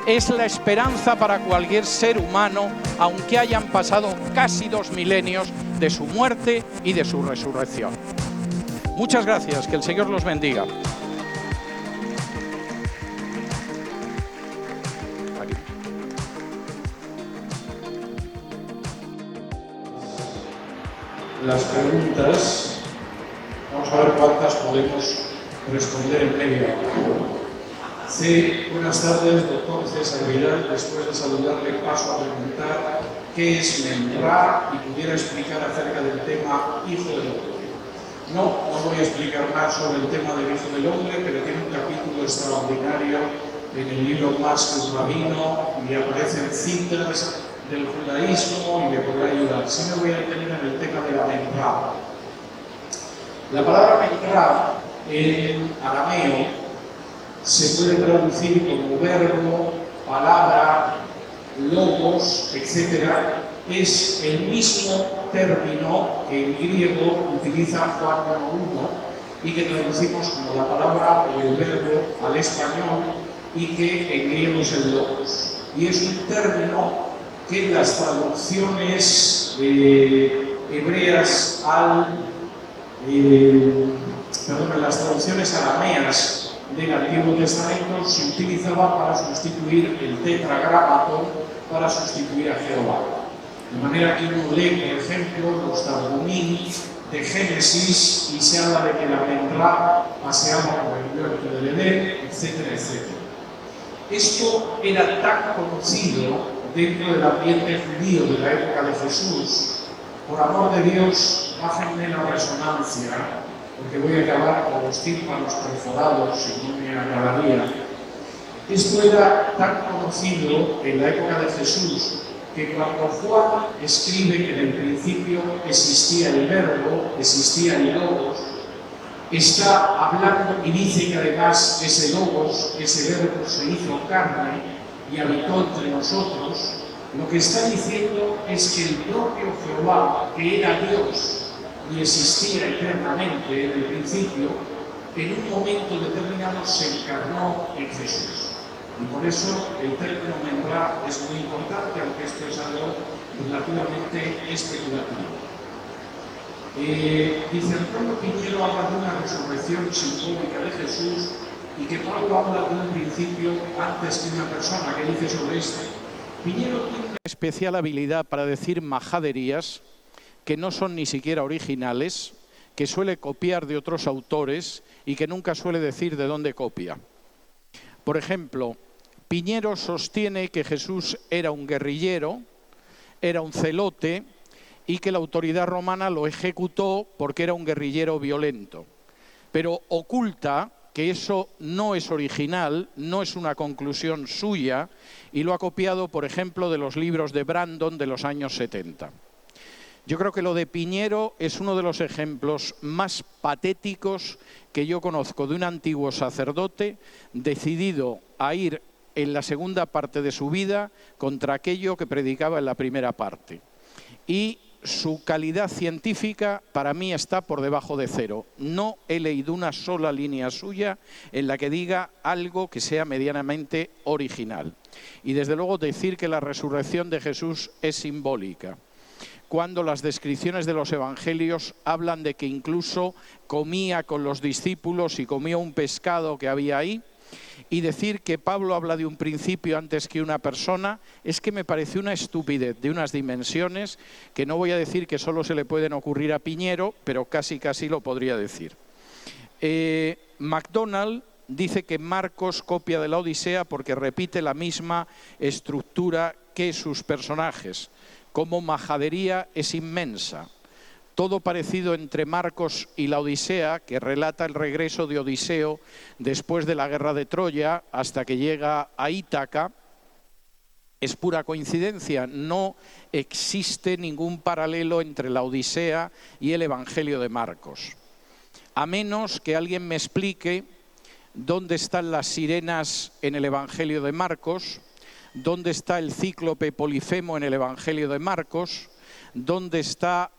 Speaker 1: es la esperanza para cualquier ser humano, aunque hayan pasado casi 2 milenios de su muerte y de su resurrección. Muchas gracias, que el Señor los bendiga.
Speaker 2: Las preguntas, vamos a ver cuántas podemos responder en media hora. Sí, buenas tardes, doctor César Vidal. Después de saludarle, paso a preguntar qué es Memra y pudiera explicar acerca del tema Hijo del Hombre. No voy a explicar más sobre el tema del Hijo del Hombre, pero tiene un capítulo extraordinario en el libro Más que un rabino y aparecen citas del judaísmo y me podrá ayudar. Sí me voy a detener en el tema de la Memra. La palabra Memra en arameo se puede traducir como verbo, palabra, logos, etc. Es el mismo término que en griego utiliza Juan 1.1 y que traducimos como la palabra o el verbo al español y que en griego es el logos. Y es un término que en las traducciones hebreas en las traducciones arameas del Antiguo Testamento se utilizaba para sustituir el tetragramaton, para sustituir a Jehová. De manera que uno lee, por ejemplo, los Targumim de Génesis y se habla de que la Memra paseaba por el huerto del Edén, etcétera, etcétera. Esto era tan conocido dentro del ambiente judío de la época de Jesús. Por amor de Dios, bájenme la resonancia, porque voy a acabar con los tímpanos perforados y no me agradaría. Esto era tan conocido en la época de Jesús que cuando Juan escribe que en el principio existía el verbo, existía el logos, está hablando y dice que además ese logos, ese verbo se hizo carne y habitó entre nosotros. Lo que está diciendo es que el propio Jehová, que era Dios y existía eternamente en el principio, en un momento determinado se encarnó en Jesús. Y por eso el término Memra es muy importante, aunque esto es algo relativamente especulativo. Dice Antonio Piñero habla de una resurrección simbólica de Jesús y que Pablo habla de un principio antes que una persona. ¿Qué dice sobre esto? Piñero tiene una
Speaker 1: especial habilidad para decir majaderías que no son ni siquiera originales, que suele copiar de otros autores y que nunca suele decir de dónde copia. Por ejemplo, Piñero sostiene que Jesús era un guerrillero, era un celote y que la autoridad romana lo ejecutó porque era un guerrillero violento. Pero oculta que eso no es original, no es una conclusión suya y lo ha copiado, por ejemplo, de los libros de Brandon de los años 70. Yo creo que lo de Piñero es uno de los ejemplos más patéticos que yo conozco de un antiguo sacerdote decidido a ir en la segunda parte de su vida contra aquello que predicaba en la primera parte. Y su calidad científica para mí está por debajo de cero. No he leído una sola línea suya en la que diga algo que sea medianamente original. Y desde luego decir que la resurrección de Jesús es simbólica, cuando las descripciones de los evangelios hablan de que incluso comía con los discípulos y comía un pescado que había ahí, y decir que Pablo habla de un principio antes que una persona, es que me parece una estupidez de unas dimensiones que no voy a decir que solo se le pueden ocurrir a Piñero, pero casi lo podría decir. MacDonald dice que Marcos copia de la Odisea porque repite la misma estructura que sus personajes. Como majadería es inmensa. Todo parecido entre Marcos y la Odisea, que relata el regreso de Odiseo después de la guerra de Troya hasta que llega a Ítaca, Es pura coincidencia, no existe ningún paralelo entre la Odisea y el Evangelio de Marcos. A menos que alguien me explique dónde están las sirenas en el Evangelio de Marcos, dónde está el cíclope Polifemo en el Evangelio de Marcos, dónde está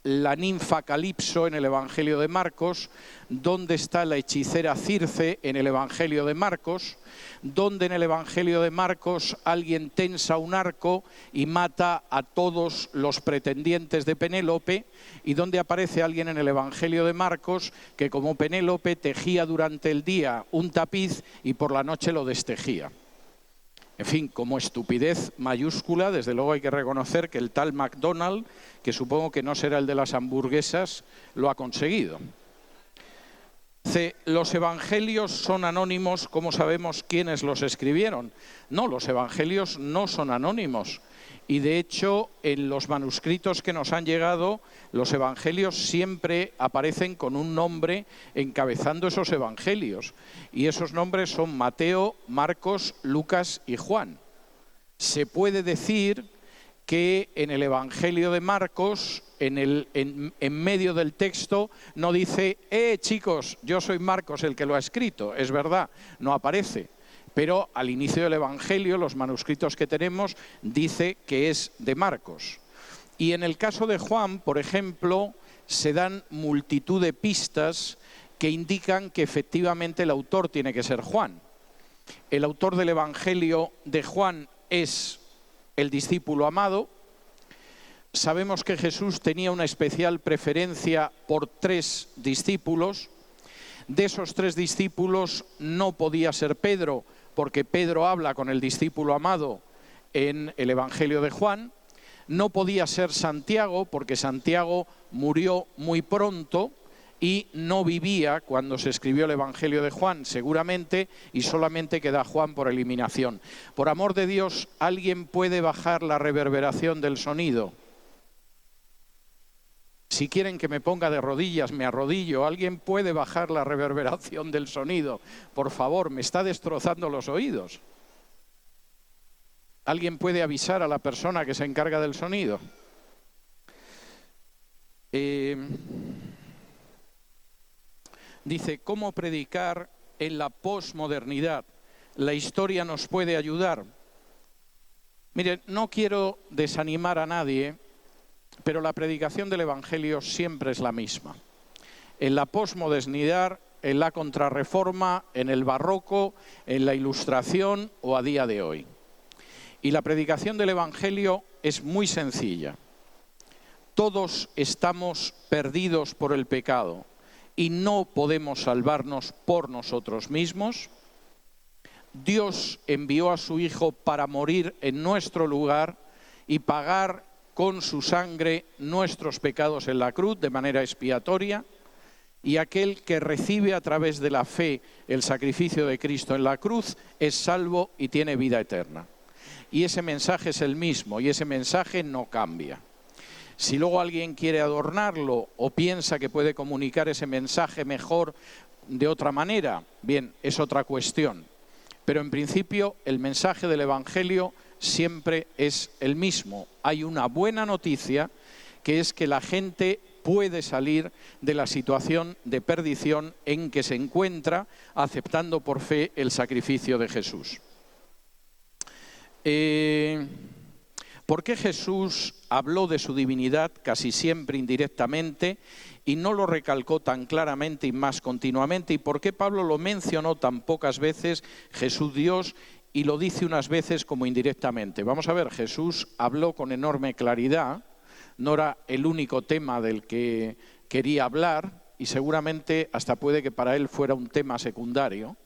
Speaker 1: la ninfa Calipso en el Evangelio de Marcos, dónde está la hechicera Circe en el Evangelio de Marcos, dónde en el Evangelio de Marcos alguien tensa un arco y mata a todos los pretendientes de Penélope, y dónde aparece alguien en el Evangelio de Marcos que como Penélope tejía durante el día un tapiz y por la noche lo destejía. En fin, como estupidez mayúscula, desde luego hay que reconocer que el tal McDonald, que supongo que no será el de las hamburguesas, lo ha conseguido. Los evangelios son anónimos, ¿cómo sabemos quiénes los escribieron? No, los evangelios no son anónimos. Y de hecho, en los manuscritos que nos han llegado, los evangelios siempre aparecen con un nombre encabezando esos evangelios. Y esos nombres son Mateo, Marcos, Lucas y Juan. Se puede decir que en el Evangelio de Marcos, en medio del texto, no dice, chicos, yo soy Marcos el que lo ha escrito. Es verdad, no aparece. Pero al inicio del Evangelio, los manuscritos que tenemos, dice que es de Marcos. Y en el caso de Juan, por ejemplo, se dan multitud de pistas que indican que efectivamente el autor tiene que ser Juan. El autor del Evangelio de Juan es el discípulo amado. Sabemos que Jesús tenía una especial preferencia por 3 discípulos. De esos 3 discípulos no podía ser Pedro, porque Pedro habla con el discípulo amado en el Evangelio de Juan. No podía ser Santiago, porque Santiago murió muy pronto y no vivía cuando se escribió el Evangelio de Juan, seguramente, y solamente queda Juan por eliminación. Por amor de Dios, ¿alguien puede bajar la reverberación del sonido? Si quieren que me ponga de rodillas, me arrodillo. ¿Alguien puede bajar la reverberación del sonido? Por favor, me está destrozando los oídos. ¿Alguien puede avisar a la persona que se encarga del sonido? Dice, ¿cómo predicar en la posmodernidad? ¿La historia nos puede ayudar? Mire, no quiero desanimar a nadie, pero la predicación del Evangelio siempre es la misma. En la posmodernidad, en la contrarreforma, en el barroco, en la ilustración o a día de hoy. Y la predicación del Evangelio es muy sencilla. Todos estamos perdidos por el pecado y no podemos salvarnos por nosotros mismos. Dios envió a su Hijo para morir en nuestro lugar y pagar con su sangre nuestros pecados en la cruz de manera expiatoria, y aquel que recibe a través de la fe el sacrificio de Cristo en la cruz es salvo y tiene vida eterna. Y ese mensaje es el mismo y ese mensaje no cambia. Si luego alguien quiere adornarlo o piensa que puede comunicar ese mensaje mejor de otra manera, bien, es otra cuestión. Pero en principio el mensaje del Evangelio siempre es el mismo. Hay una buena noticia, que es que la gente puede salir de la situación de perdición en que se encuentra aceptando por fe el sacrificio de Jesús. ¿Por qué Jesús habló de su divinidad casi siempre indirectamente y no lo recalcó tan claramente y más continuamente? ¿Y por qué Pablo lo mencionó tan pocas veces, Jesús Dios, y lo dice unas veces como indirectamente? Vamos a ver, Jesús habló con enorme claridad, no era el único tema del que quería hablar y seguramente hasta puede que para él fuera un tema secundario,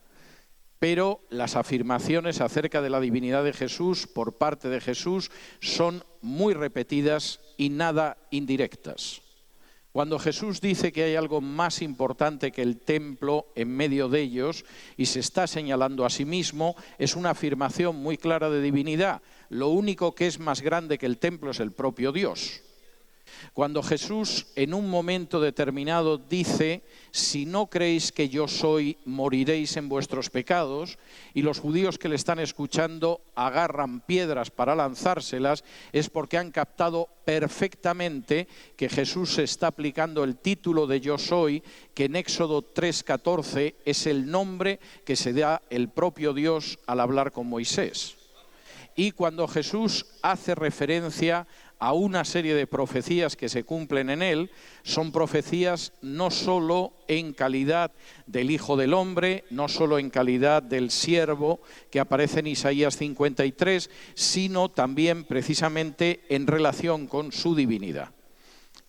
Speaker 1: pero las afirmaciones acerca de la divinidad de Jesús por parte de Jesús son muy repetidas y nada indirectas. Cuando Jesús dice que hay algo más importante que el templo en medio de ellos y se está señalando a sí mismo, es una afirmación muy clara de divinidad. Lo único que es más grande que el templo es el propio Dios. Cuando Jesús en un momento determinado dice, si no creéis que yo soy, moriréis en vuestros pecados, y los judíos que le están escuchando agarran piedras para lanzárselas, es porque han captado perfectamente que Jesús se está aplicando el título de yo soy, que en Éxodo 3:14 es el nombre que se da el propio Dios al hablar con Moisés. Y cuando Jesús hace referencia a una serie de profecías que se cumplen en él, son profecías no solo en calidad del Hijo del Hombre, no solo en calidad del siervo que aparece en Isaías 53, sino también precisamente en relación con su divinidad.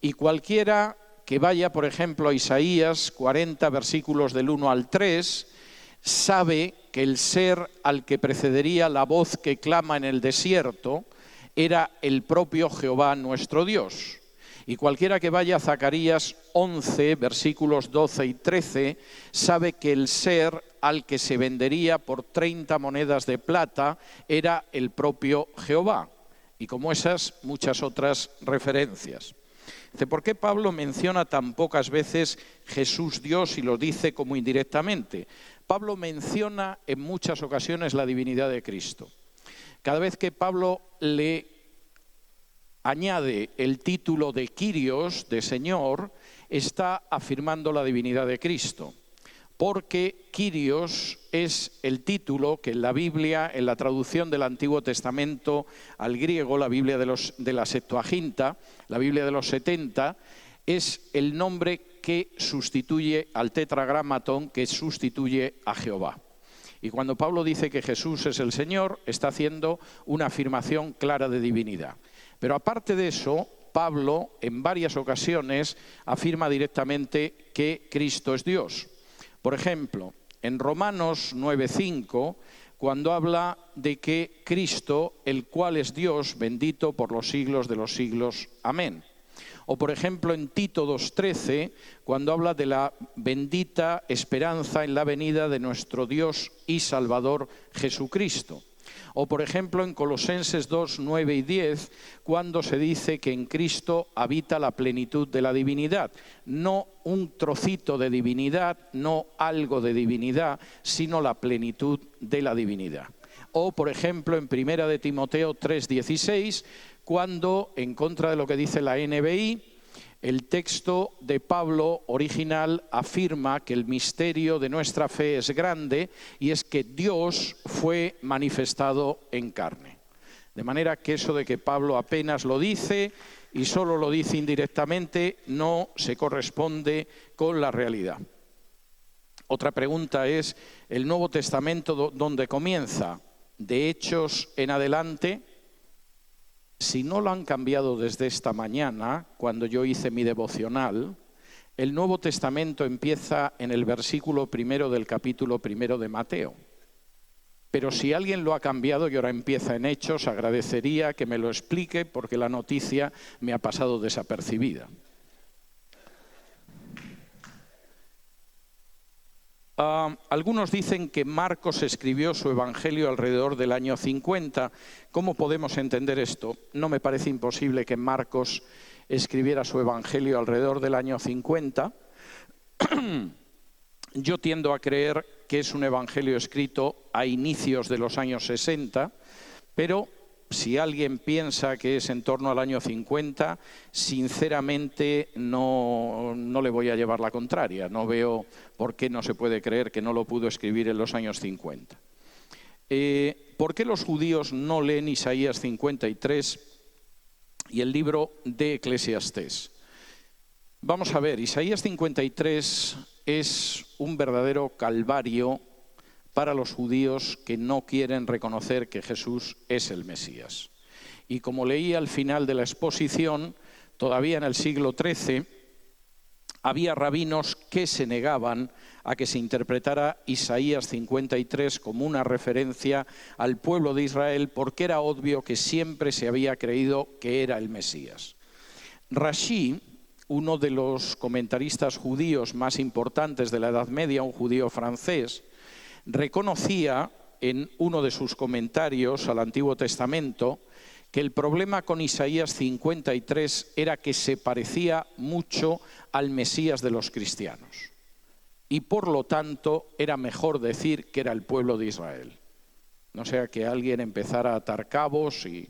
Speaker 1: Y cualquiera que vaya, por ejemplo, a Isaías 40, versículos del 1 al 3, sabe que el ser al que precedería la voz que clama en el desierto era el propio Jehová nuestro Dios. Y cualquiera que vaya a Zacarías 11, versículos 12 y 13, sabe que el ser al que se vendería por 30 monedas de plata era el propio Jehová. Y como esas, muchas otras referencias. ¿Por qué Pablo menciona tan pocas veces Jesús Dios y lo dice como indirectamente? Pablo menciona en muchas ocasiones la divinidad de Cristo. Cada vez que Pablo le añade el título de Kyrios, de Señor, está afirmando la divinidad de Cristo. Porque Kyrios es el título que en la Biblia, en la traducción del Antiguo Testamento al griego, la Biblia de la Septuaginta, la Biblia de los 70, es el nombre que sustituye al tetragramatón, que sustituye a Jehová. Y cuando Pablo dice que Jesús es el Señor, está haciendo una afirmación clara de divinidad. Pero aparte de eso, Pablo en varias ocasiones afirma directamente que Cristo es Dios. Por ejemplo, en Romanos 9:5, cuando habla de que Cristo, el cual es Dios, bendito por los siglos de los siglos. Amén. O por ejemplo en Tito 2:13, cuando habla de la bendita esperanza en la venida de nuestro Dios y Salvador Jesucristo. O por ejemplo en Colosenses 2:9 y 10, cuando se dice que en Cristo habita la plenitud de la divinidad. No un trocito de divinidad, no algo de divinidad, sino la plenitud de la divinidad. O por ejemplo en 1 de Timoteo 3:16, cuando, en contra de lo que dice la NBI, el texto de Pablo original afirma que el misterio de nuestra fe es grande y es que Dios fue manifestado en carne. De manera que eso de que Pablo apenas lo dice y solo lo dice indirectamente no se corresponde con la realidad. Otra pregunta es, ¿el Nuevo Testamento dónde comienza? ¿De Hechos en adelante? Si no lo han cambiado desde esta mañana, cuando yo hice mi devocional, el Nuevo Testamento empieza en el versículo 1 del capítulo 1 de Mateo. Pero si alguien lo ha cambiado y ahora empieza en Hechos, agradecería que me lo explique porque la noticia me ha pasado desapercibida. Algunos dicen que Marcos escribió su evangelio alrededor del año 50. ¿Cómo podemos entender esto? No me parece imposible que Marcos escribiera su evangelio alrededor del año 50. Yo tiendo a creer que es un evangelio escrito a inicios de los años 60, pero si alguien piensa que es en torno al año 50, sinceramente no le voy a llevar la contraria. No veo por qué no se puede creer que no lo pudo escribir en los años 50. ¿Por qué los judíos no leen Isaías 53 y el libro de Eclesiastés? Vamos a ver, Isaías 53 es un verdadero calvario para los judíos que no quieren reconocer que Jesús es el Mesías. Y como leí al final de la exposición, todavía en el siglo XIII, había rabinos que se negaban a que se interpretara Isaías 53 como una referencia al pueblo de Israel, porque era obvio que siempre se había creído que era el Mesías. Rashi, uno de los comentaristas judíos más importantes de la Edad Media, un judío francés, reconocía en uno de sus comentarios al Antiguo Testamento que el problema con Isaías 53 era que se parecía mucho al Mesías de los cristianos. Y por lo tanto era mejor decir que era el pueblo de Israel. No sea que alguien empezara a atar cabos y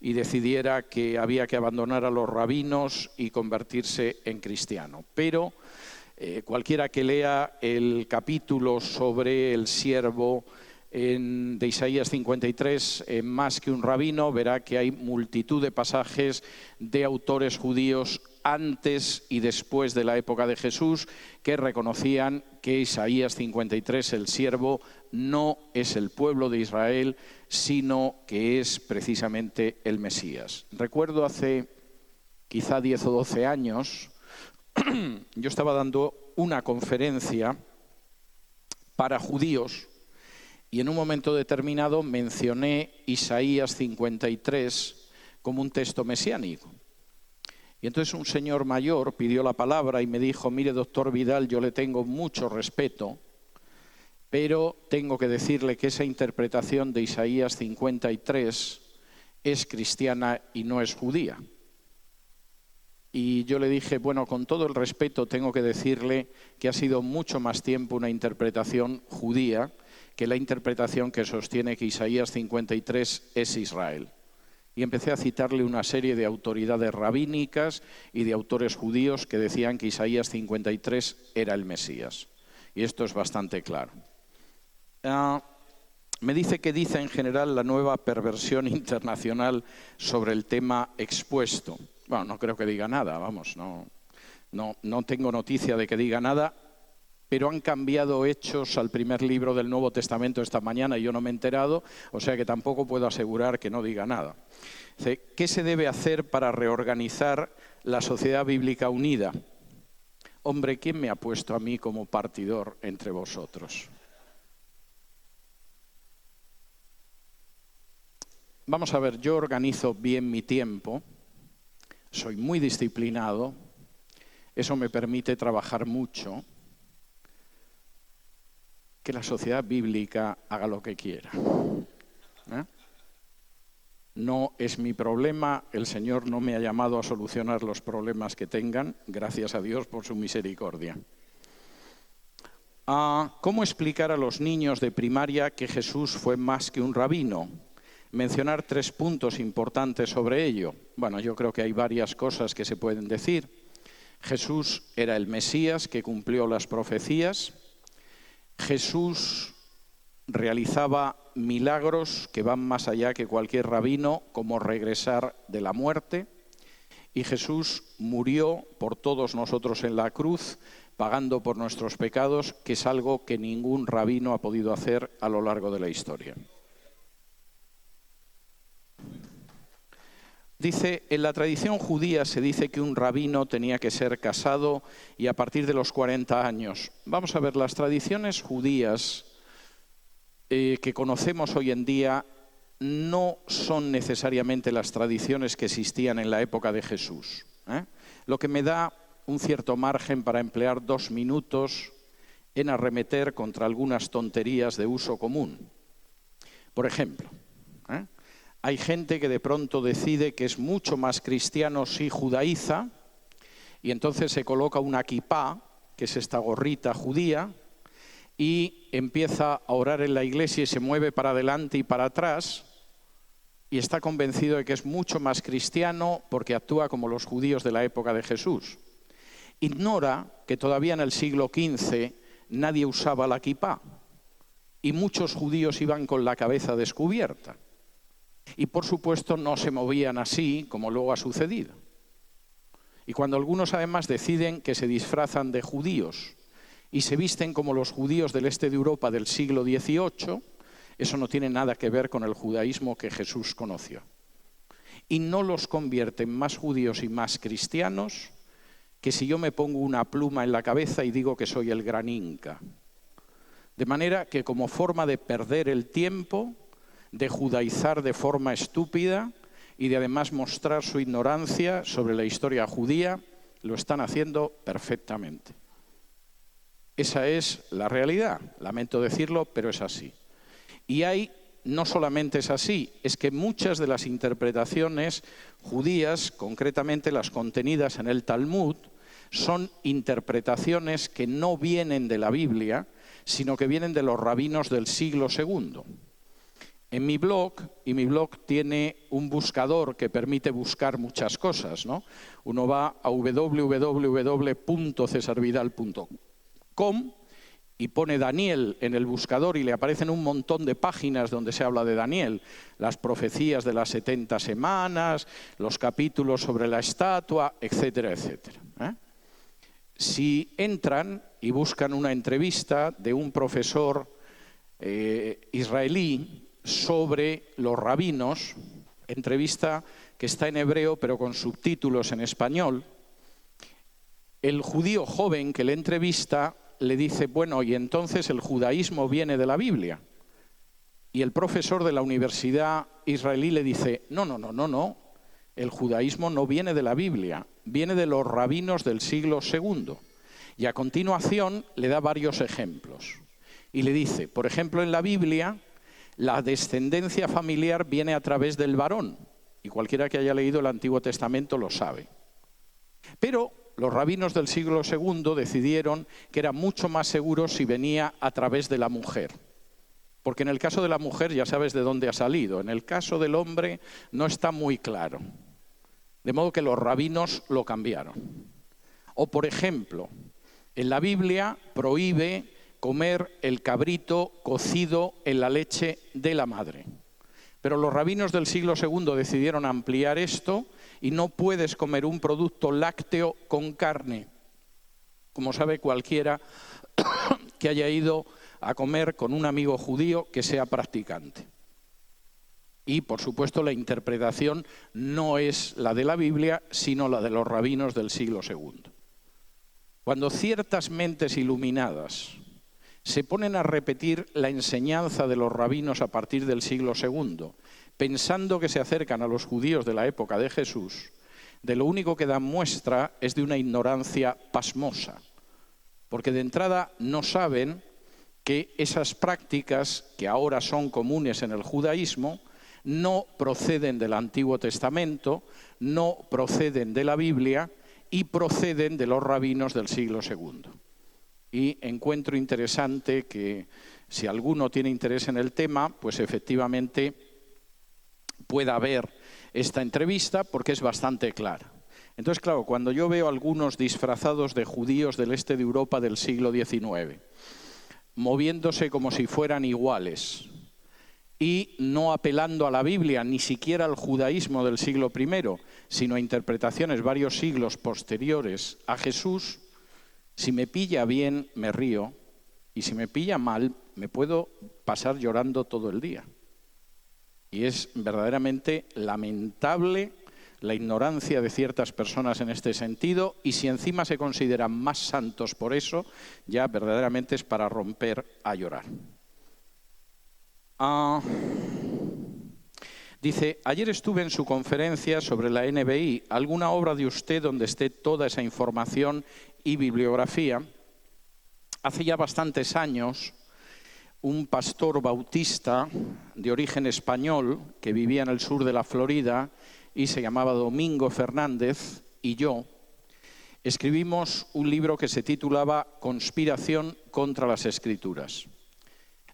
Speaker 1: decidiera que había que abandonar a los rabinos y convertirse en cristiano. Pero cualquiera que lea el capítulo sobre el siervo de Isaías 53, más que un rabino, verá que hay multitud de pasajes de autores judíos antes y después de la época de Jesús que reconocían que Isaías 53, el siervo, no es el pueblo de Israel, sino que es precisamente el Mesías. Recuerdo hace quizá 10 o 12 años, yo estaba dando una conferencia para judíos y en un momento determinado mencioné Isaías 53 como un texto mesiánico. Y entonces un señor mayor pidió la palabra y me dijo: mire, doctor Vidal, yo le tengo mucho respeto, pero tengo que decirle que esa interpretación de Isaías 53 es cristiana y no es judía. Y yo le dije, bueno, con todo el respeto tengo que decirle que ha sido mucho más tiempo una interpretación judía que la interpretación que sostiene que Isaías 53 es Israel. Y empecé a citarle una serie de autoridades rabínicas y de autores judíos que decían que Isaías 53 era el Mesías. Y esto es bastante claro. Me dice que dice en general la nueva perversión internacional sobre el tema expuesto. Bueno, no creo que diga nada, vamos, no tengo noticia de que diga nada, pero han cambiado hechos al primer libro del Nuevo Testamento esta mañana y yo no me he enterado, o sea que tampoco puedo asegurar que no diga nada. ¿Qué se debe hacer para reorganizar la sociedad bíblica unida? Hombre, ¿quién me ha puesto a mí como partidor entre vosotros? Vamos a ver, yo organizo bien mi tiempo, soy muy disciplinado, eso me permite trabajar mucho. Que la sociedad bíblica haga lo que quiera. No es mi problema, el Señor no me ha llamado a solucionar los problemas que tengan, gracias a Dios por su misericordia. ¿Cómo explicar a los niños de primaria que Jesús fue más que un rabino? Mencionar 3 puntos importantes sobre ello. Bueno, yo creo que hay varias cosas que se pueden decir. Jesús era el Mesías que cumplió las profecías. Jesús realizaba milagros que van más allá que cualquier rabino, como regresar de la muerte. Y Jesús murió por todos nosotros en la cruz, pagando por nuestros pecados, que es algo que ningún rabino ha podido hacer a lo largo de la historia. Dice, en la tradición judía se dice que un rabino tenía que ser casado y a partir de los 40 años. Vamos a ver, las tradiciones judías que conocemos hoy en día no son necesariamente las tradiciones que existían en la época de Jesús. Lo que me da un cierto margen para emplear 2 minutos en arremeter contra algunas tonterías de uso común. Por ejemplo, hay gente que de pronto decide que es mucho más cristiano si judaiza y entonces se coloca una kipá, que es esta gorrita judía, y empieza a orar en la iglesia y se mueve para adelante y para atrás y está convencido de que es mucho más cristiano porque actúa como los judíos de la época de Jesús. Ignora que todavía en el siglo XV nadie usaba la kipá y muchos judíos iban con la cabeza descubierta. Y por supuesto no se movían así como luego ha sucedido. Y cuando algunos además deciden que se disfrazan de judíos y se visten como los judíos del este de Europa del siglo XVIII, eso no tiene nada que ver con el judaísmo que Jesús conoció. Y no los convierte en más judíos y más cristianos que si yo me pongo una pluma en la cabeza y digo que soy el gran Inca. De manera que como forma de perder el tiempo, de judaizar de forma estúpida y de además mostrar su ignorancia sobre la historia judía, lo están haciendo perfectamente. Esa es la realidad, lamento decirlo, pero es así. Y hay no solamente es así, es que muchas de las interpretaciones judías, concretamente las contenidas en el Talmud, son interpretaciones que no vienen de la Biblia, sino que vienen de los rabinos del siglo II. En mi blog, y mi blog tiene un buscador que permite buscar muchas cosas, ¿no? Uno va a www.cesarvidal.com y pone Daniel en el buscador y le aparecen un montón de páginas donde se habla de Daniel, las profecías de las 70 semanas, los capítulos sobre la estatua, etcétera, etcétera. Si entran y buscan una entrevista de un profesor israelí sobre los rabinos, entrevista que está en hebreo pero con subtítulos en español, el judío joven que le entrevista le dice, bueno, y entonces el judaísmo viene de la Biblia. Y el profesor de la universidad israelí le dice, no, el judaísmo no viene de la Biblia, viene de los rabinos del siglo II. Y a continuación le da varios ejemplos. Y le dice, por ejemplo, en la Biblia, la descendencia familiar viene a través del varón. Y cualquiera que haya leído el Antiguo Testamento lo sabe. Pero los rabinos del siglo II decidieron que era mucho más seguro si venía a través de la mujer. Porque en el caso de la mujer ya sabes de dónde ha salido. En el caso del hombre no está muy claro. De modo que los rabinos lo cambiaron. O por ejemplo, en la Biblia prohíbe comer el cabrito cocido en la leche de la madre. Pero los rabinos del siglo II decidieron ampliar esto y no puedes comer un producto lácteo con carne, como sabe cualquiera que haya ido a comer con un amigo judío que sea practicante. Y, por supuesto, la interpretación no es la de la Biblia, sino la de los rabinos del siglo II. Cuando ciertas mentes iluminadas se ponen a repetir la enseñanza de los rabinos a partir del siglo II, pensando que se acercan a los judíos de la época de Jesús, de lo único que dan muestra es de una ignorancia pasmosa, porque de entrada no saben que esas prácticas que ahora son comunes en el judaísmo no proceden del Antiguo Testamento, no proceden de la Biblia y proceden de los rabinos del siglo II. Y encuentro interesante que si alguno tiene interés en el tema, pues efectivamente pueda ver esta entrevista porque es bastante clara. Entonces, claro, cuando yo veo a algunos disfrazados de judíos del este de Europa del siglo XIX, moviéndose como si fueran iguales y no apelando a la Biblia, ni siquiera al judaísmo del siglo I, sino a interpretaciones varios siglos posteriores a Jesús, si me pilla bien, me río, y si me pilla mal, me puedo pasar llorando todo el día. Y es verdaderamente lamentable la ignorancia de ciertas personas en este sentido, y si encima se consideran más santos por eso, ya verdaderamente es para romper a llorar. Dice, ayer estuve en su conferencia sobre la NBI, ¿alguna obra de usted donde esté toda esa información y bibliografía? Hace ya bastantes años, un pastor bautista de origen español que vivía en el sur de la Florida y se llamaba Domingo Fernández, y yo escribimos un libro que se titulaba Conspiración contra las Escrituras.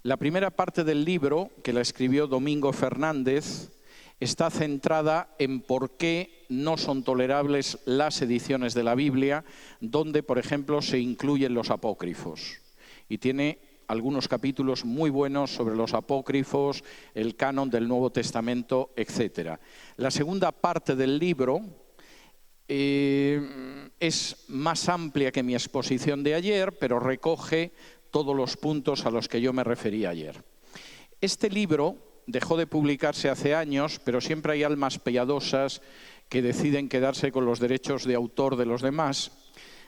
Speaker 1: La primera parte del libro, que la escribió Domingo Fernández, está centrada en por qué no son tolerables las ediciones de la Biblia, donde, por ejemplo, se incluyen los apócrifos. Y tiene algunos capítulos muy buenos sobre los apócrifos, el canon del Nuevo Testamento, etc. La segunda parte del libro es más amplia que mi exposición de ayer, pero recoge todos los puntos a los que yo me referí ayer. Este libro dejó de publicarse hace años, pero siempre hay almas piadosas que deciden quedarse con los derechos de autor de los demás,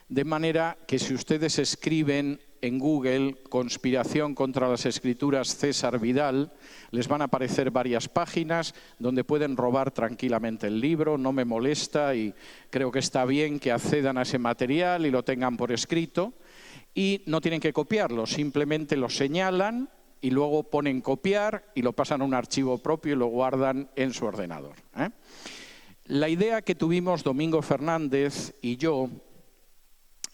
Speaker 1: de manera que si ustedes escriben en Google Conspiración contra las Escrituras César Vidal, les van a aparecer varias páginas donde pueden robar tranquilamente el libro, no me molesta y creo que está bien que accedan a ese material y lo tengan por escrito, y no tienen que copiarlo, simplemente lo señalan y luego ponen copiar y lo pasan a un archivo propio y lo guardan en su ordenador. La idea que tuvimos Domingo Fernández y yo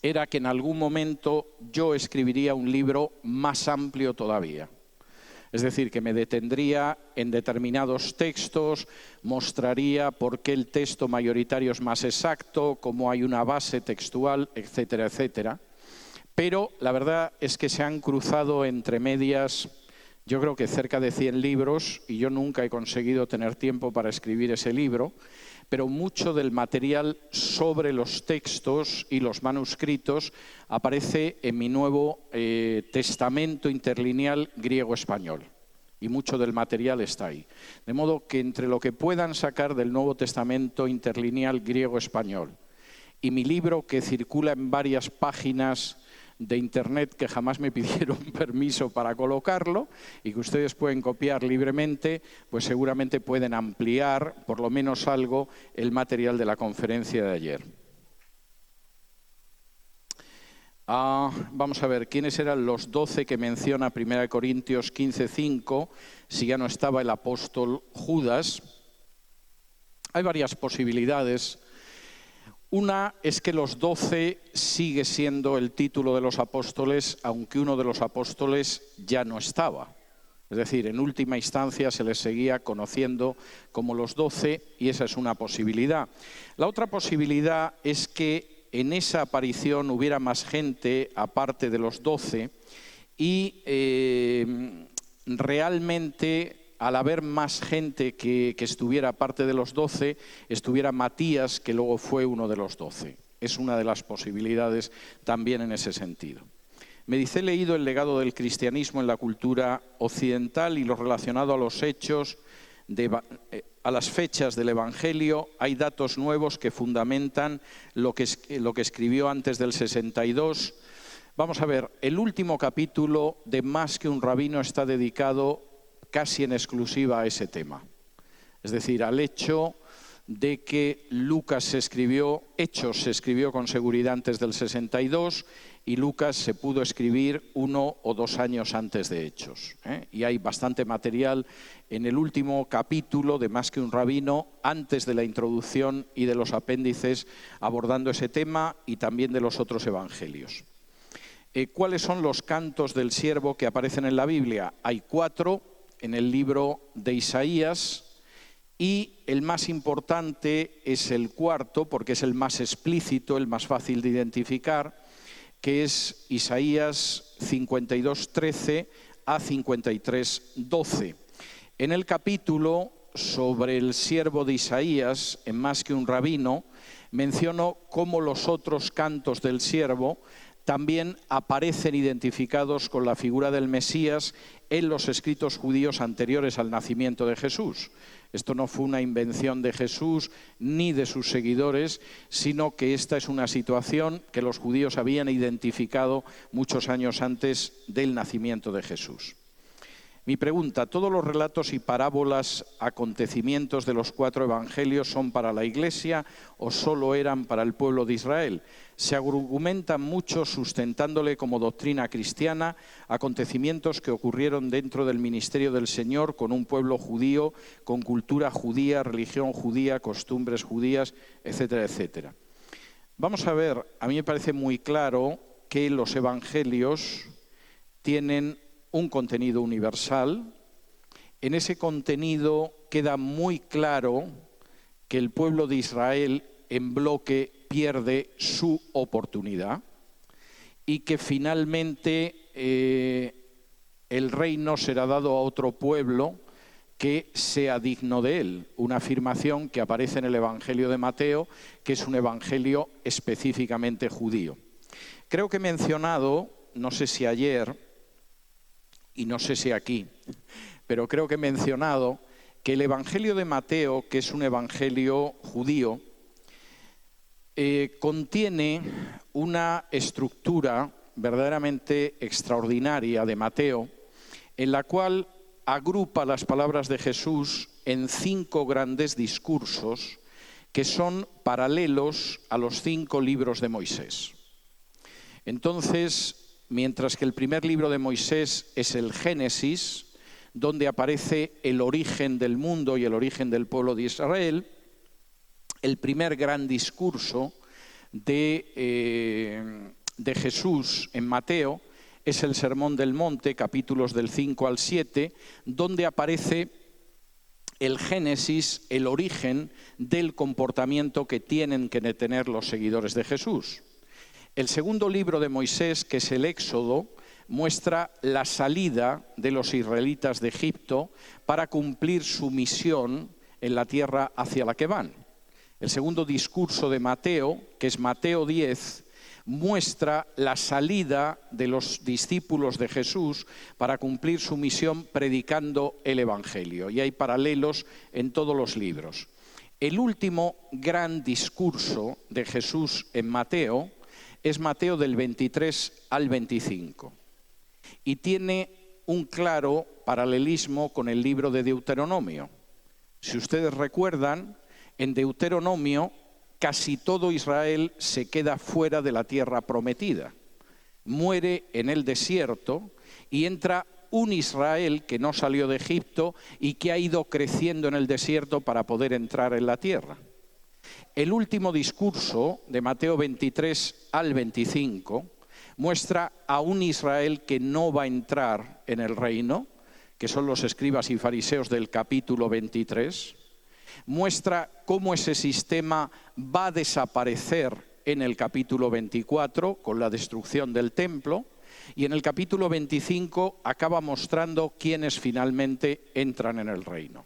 Speaker 1: era que en algún momento yo escribiría un libro más amplio todavía. Es decir, que me detendría en determinados textos, mostraría por qué el texto mayoritario es más exacto, cómo hay una base textual, etcétera, etcétera. Pero la verdad es que se han cruzado entre medias, yo creo que cerca de 100 libros, y yo nunca he conseguido tener tiempo para escribir ese libro, pero mucho del material sobre los textos y los manuscritos aparece en mi nuevo testamento interlineal griego-español. Y mucho del material está ahí. De modo que entre lo que puedan sacar del Nuevo Testamento interlineal griego-español y mi libro, que circula en varias páginas de internet que jamás me pidieron permiso para colocarlo y que ustedes pueden copiar libremente, pues seguramente pueden ampliar por lo menos algo el material de la conferencia de ayer. Vamos a ver, ¿quiénes eran los 12 que menciona 1 Corintios 15:5? Si ya no estaba el apóstol Judas. Hay varias posibilidades. Una es que los 12 sigue siendo el título de los apóstoles, aunque uno de los apóstoles ya no estaba. Es decir, en última instancia se les seguía conociendo como los 12 y esa es una posibilidad. La otra posibilidad es que en esa aparición hubiera más gente aparte de los 12 y realmente al haber más gente que estuviera aparte de los 12, estuviera Matías, que luego fue uno de los 12. Es una de las posibilidades también en ese sentido. Me dice, he leído el legado del cristianismo en la cultura occidental y lo relacionado a los hechos, a las fechas del Evangelio. Hay datos nuevos que fundamentan lo que escribió antes del 62. Vamos a ver, el último capítulo de Más que un rabino está dedicado casi en exclusiva a ese tema. Es decir, al hecho de que Hechos se escribió con seguridad antes del 62 y Lucas se pudo escribir 1 o 2 años antes de Hechos. Y hay bastante material en el último capítulo de Más que un rabino, antes de la introducción y de los apéndices, abordando ese tema y también de los otros evangelios. ¿Cuáles son los cantos del siervo que aparecen en la Biblia? Hay 4 en el libro de Isaías y el más importante es el 4, porque es el más explícito, el más fácil de identificar, que es Isaías 52:13 a 53:12. En el capítulo sobre el siervo de Isaías, en Más que un rabino, menciono cómo los otros cantos del siervo también aparecen identificados con la figura del Mesías en los escritos judíos anteriores al nacimiento de Jesús. Esto no fue una invención de Jesús ni de sus seguidores, sino que esta es una situación que los judíos habían identificado muchos años antes del nacimiento de Jesús. Mi pregunta, ¿todos los relatos y parábolas, acontecimientos de los 4 evangelios son para la Iglesia o solo eran para el pueblo de Israel? Se argumentan mucho sustentándole como doctrina cristiana acontecimientos que ocurrieron dentro del ministerio del Señor con un pueblo judío, con cultura judía, religión judía, costumbres judías, etcétera, etcétera. Vamos a ver, a mí me parece muy claro que los evangelios tienen un contenido universal. En ese contenido queda muy claro que el pueblo de Israel en bloque pierde su oportunidad y que finalmente el reino será dado a otro pueblo que sea digno de él. Una afirmación que aparece en el Evangelio de Mateo, que es un evangelio específicamente judío. Creo que he mencionado, no sé si ayer y no sé si aquí, pero creo que he mencionado que el Evangelio de Mateo, que es un evangelio judío, contiene una estructura verdaderamente extraordinaria de Mateo, en la cual agrupa las palabras de Jesús en 5 grandes discursos que son paralelos a los 5 libros de Moisés. Entonces, mientras que el primer libro de Moisés es el Génesis, donde aparece el origen del mundo y el origen del pueblo de Israel, el primer gran discurso de Jesús en Mateo es el Sermón del Monte, capítulos del 5 al 7, donde aparece el Génesis, el origen del comportamiento que tienen que tener los seguidores de Jesús. El segundo libro de Moisés, que es el Éxodo, muestra la salida de los israelitas de Egipto para cumplir su misión en la tierra hacia la que van. El segundo discurso de Mateo, que es Mateo 10, muestra la salida de los discípulos de Jesús para cumplir su misión predicando el Evangelio. Y hay paralelos en todos los libros. El último gran discurso de Jesús en Mateo es Mateo del 23 al 25. Y tiene un claro paralelismo con el libro de Deuteronomio. Si ustedes recuerdan, en Deuteronomio casi todo Israel se queda fuera de la tierra prometida. Muere en el desierto y entra un Israel que no salió de Egipto y que ha ido creciendo en el desierto para poder entrar en la tierra. El último discurso de Mateo 23 al 25 muestra a un Israel que no va a entrar en el reino, que son los escribas y fariseos del capítulo 23. Muestra cómo ese sistema va a desaparecer en el capítulo 24 con la destrucción del templo, y en el capítulo 25 acaba mostrando quiénes finalmente entran en el reino.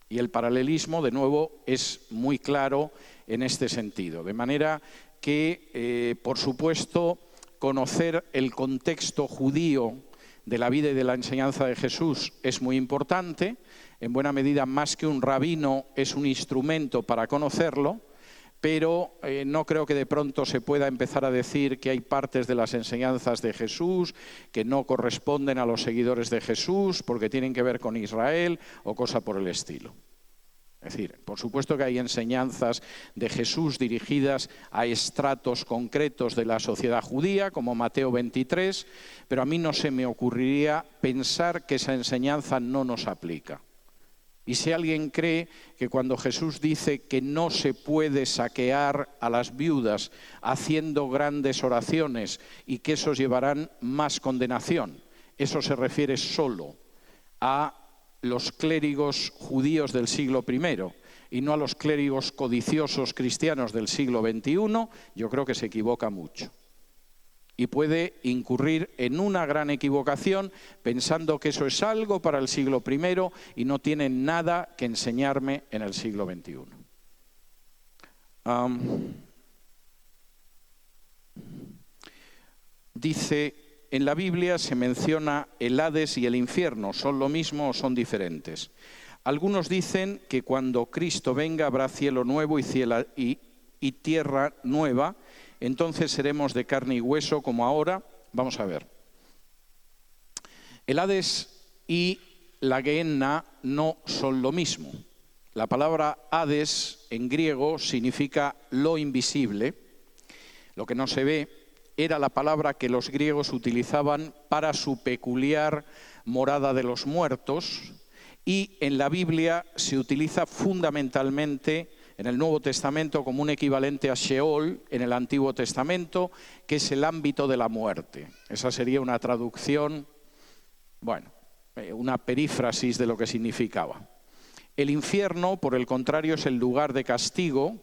Speaker 1: Y el paralelismo, de nuevo, es muy claro en este sentido. De manera que, por supuesto, conocer el contexto judío de la vida y de la enseñanza de Jesús es muy importante. En buena medida, más que un rabino, es un instrumento para conocerlo, pero no creo que de pronto se pueda empezar a decir que hay partes de las enseñanzas de Jesús que no corresponden a los seguidores de Jesús porque tienen que ver con Israel o cosa por el estilo. Es decir, por supuesto que hay enseñanzas de Jesús dirigidas a estratos concretos de la sociedad judía, como Mateo 23, pero a mí no se me ocurriría pensar que esa enseñanza no nos aplica. Y si alguien cree que cuando Jesús dice que no se puede saquear a las viudas haciendo grandes oraciones y que esos llevarán más condenación, eso se refiere solo a los clérigos judíos del siglo I y no a los clérigos codiciosos cristianos del siglo XXI, yo creo que se equivoca mucho. Y puede incurrir en una gran equivocación pensando que eso es algo para el siglo I y no tiene nada que enseñarme en el siglo XXI. Dice, en la Biblia se menciona el Hades y el infierno, ¿son lo mismo o son diferentes? Algunos dicen que cuando Cristo venga habrá cielo nuevo y tierra nueva, entonces seremos de carne y hueso como ahora. Vamos a ver. El Hades y la Gehenna no son lo mismo. La palabra Hades en griego significa lo invisible, lo que no se ve. Era la palabra que los griegos utilizaban para su peculiar morada de los muertos, y en la Biblia se utiliza fundamentalmente en el Nuevo Testamento como un equivalente a Sheol en el Antiguo Testamento, que es el ámbito de la muerte. Esa sería una traducción, una perífrasis de lo que significaba. El infierno, por el contrario, es el lugar de castigo,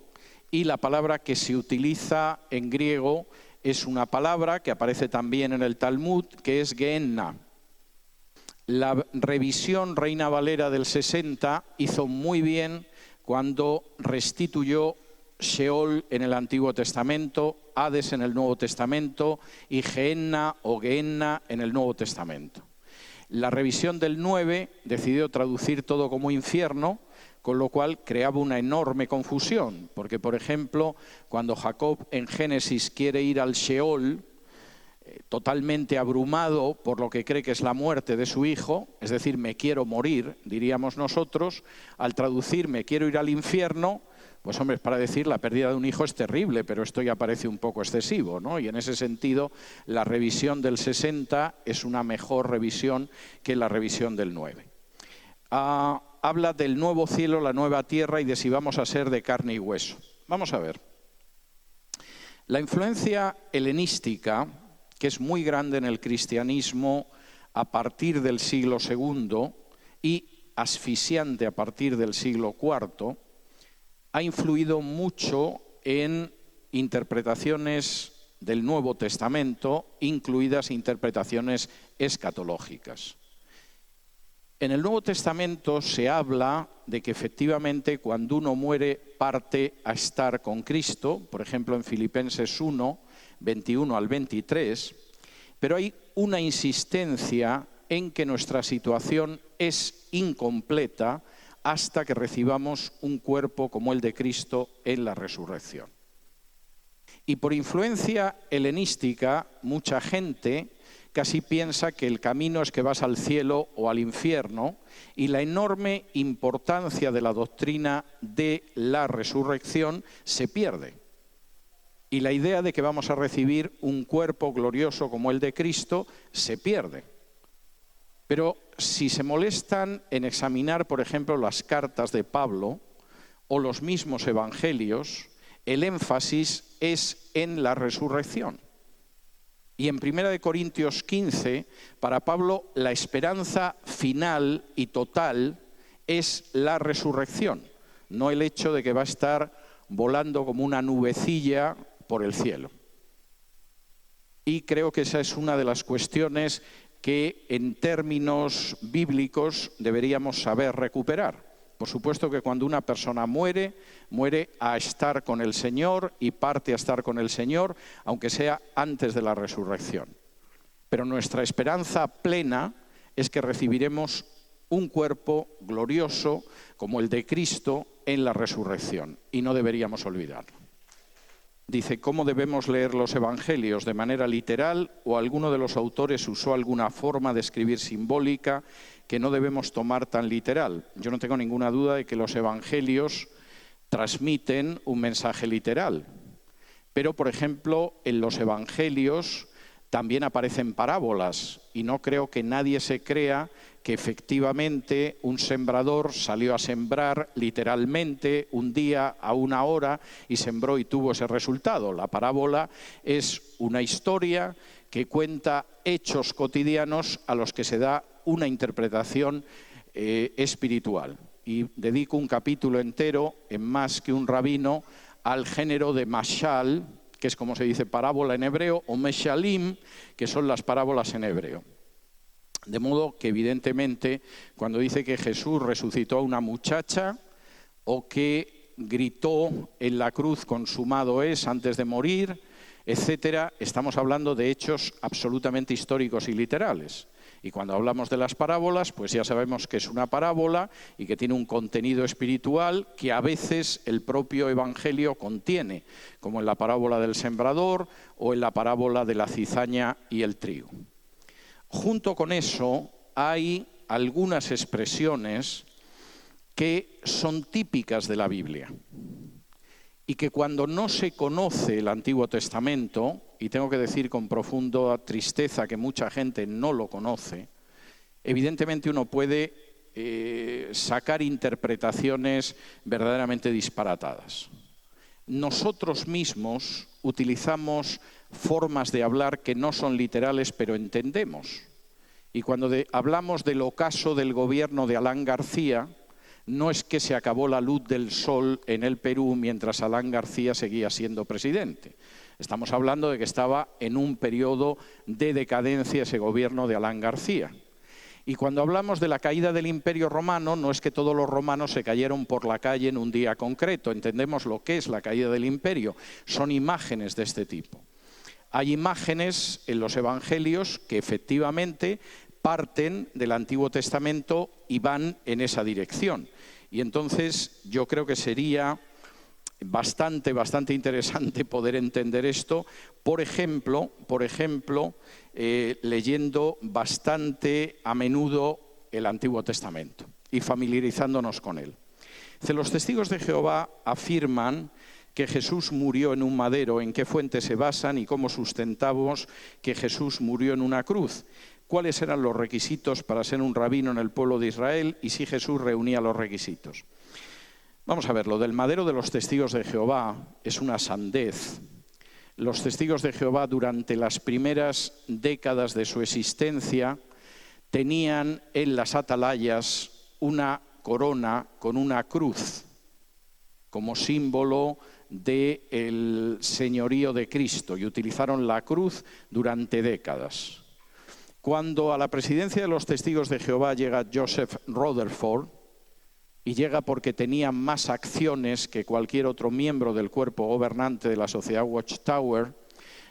Speaker 1: y la palabra que se utiliza en griego es una palabra que aparece también en el Talmud, que es Gehenna. La revisión Reina Valera del 60 hizo muy bien cuando restituyó Sheol en el Antiguo Testamento, Hades en el Nuevo Testamento y Gehenna o Gehenna en el Nuevo Testamento. La revisión del 9 decidió traducir todo como infierno, con lo cual creaba una enorme confusión, porque, por ejemplo, cuando Jacob en Génesis quiere ir al Sheol, totalmente abrumado por lo que cree que es la muerte de su hijo, es decir, me quiero morir, diríamos nosotros, al traducir me quiero ir al infierno, Pues hombre, para decir la pérdida de un hijo es terrible, pero esto ya parece un poco excesivo, ¿no? Y en ese sentido, la revisión del 60 es una mejor revisión que la revisión del 9. Habla del nuevo cielo, la nueva tierra y de si vamos a ser de carne y hueso. Vamos a ver. La influencia helenística, que es muy grande en el cristianismo a partir del siglo II y asfixiante a partir del siglo IV, ha influido mucho en interpretaciones del Nuevo Testamento, incluidas interpretaciones escatológicas. En el Nuevo Testamento se habla de que efectivamente cuando uno muere parte a estar con Cristo, por ejemplo en Filipenses 1, 21 al 23, pero hay una insistencia en que nuestra situación es incompleta hasta que recibamos un cuerpo como el de Cristo en la resurrección. Y por influencia helenística, mucha gente casi piensa que el camino es que vas al cielo o al infierno, y la enorme importancia de la doctrina de la resurrección se pierde. Y la idea de que vamos a recibir un cuerpo glorioso como el de Cristo se pierde. Pero si se molestan en examinar, por ejemplo, las cartas de Pablo o los mismos evangelios, el énfasis es en la resurrección. Y en 1 Corintios 15, para Pablo, la esperanza final y total es la resurrección, no el hecho de que va a estar volando como una nubecilla por el cielo. Y creo que esa es una de las cuestiones que en términos bíblicos deberíamos saber recuperar. Por supuesto que cuando una persona muere, muere a estar con el Señor y parte a estar con el Señor, aunque sea antes de la resurrección. Pero nuestra esperanza plena es que recibiremos un cuerpo glorioso como el de Cristo en la resurrección, y no deberíamos olvidarlo. Dice, ¿cómo debemos leer los evangelios? ¿De manera literal o alguno de los autores usó alguna forma de escribir simbólica que no debemos tomar tan literal? Yo no tengo ninguna duda de que los evangelios transmiten un mensaje literal. Pero, por ejemplo, en los evangelios también aparecen parábolas y no creo que nadie se crea que efectivamente un sembrador salió a sembrar literalmente un día a una hora y sembró y tuvo ese resultado. La parábola es una historia que cuenta hechos cotidianos a los que se da una interpretación espiritual. Y dedico un capítulo entero, en Más que un rabino, al género de mashal, que es como se dice parábola en hebreo, o meshalim, que son las parábolas en hebreo. De modo que evidentemente cuando dice que Jesús resucitó a una muchacha o que gritó en la cruz consumado es antes de morir, etcétera, estamos hablando de hechos absolutamente históricos y literales. Y cuando hablamos de las parábolas, pues ya sabemos que es una parábola y que tiene un contenido espiritual que a veces el propio Evangelio contiene, como en la parábola del sembrador o en la parábola de la cizaña y el trigo. Junto con eso hay algunas expresiones que son típicas de la Biblia y que cuando no se conoce el Antiguo Testamento, y tengo que decir con profunda tristeza que mucha gente no lo conoce, evidentemente uno puede sacar interpretaciones verdaderamente disparatadas. Nosotros mismos utilizamos formas de hablar que no son literales, pero entendemos. Y cuando hablamos del ocaso del gobierno de Alan García, no es que se acabó la luz del sol en el Perú mientras Alan García seguía siendo presidente. Estamos hablando de que estaba en un periodo de decadencia ese gobierno de Alan García. Y cuando hablamos de la caída del Imperio Romano, no es que todos los romanos se cayeron por la calle en un día concreto. Entendemos lo que es la caída del imperio. Son imágenes de este tipo. Hay imágenes en los evangelios que efectivamente parten del Antiguo Testamento y van en esa dirección. Y entonces yo creo que sería bastante interesante poder entender esto, por ejemplo, leyendo bastante a menudo el Antiguo Testamento y familiarizándonos con él. Los testigos de Jehová afirman que Jesús murió en un madero. ¿En qué fuente se basan y cómo sustentamos que Jesús murió en una cruz? ¿Cuáles eran los requisitos para ser un rabino en el pueblo de Israel y si Jesús reunía los requisitos? Vamos a ver, lo del madero de los testigos de Jehová es una sandez. Los testigos de Jehová durante las primeras décadas de su existencia tenían en las atalayas una corona con una cruz como símbolo del señorío de Cristo y utilizaron la cruz durante décadas. Cuando a la presidencia de los testigos de Jehová llega Joseph Rutherford, y llega porque tenía más acciones que cualquier otro miembro del cuerpo gobernante de la sociedad Watchtower,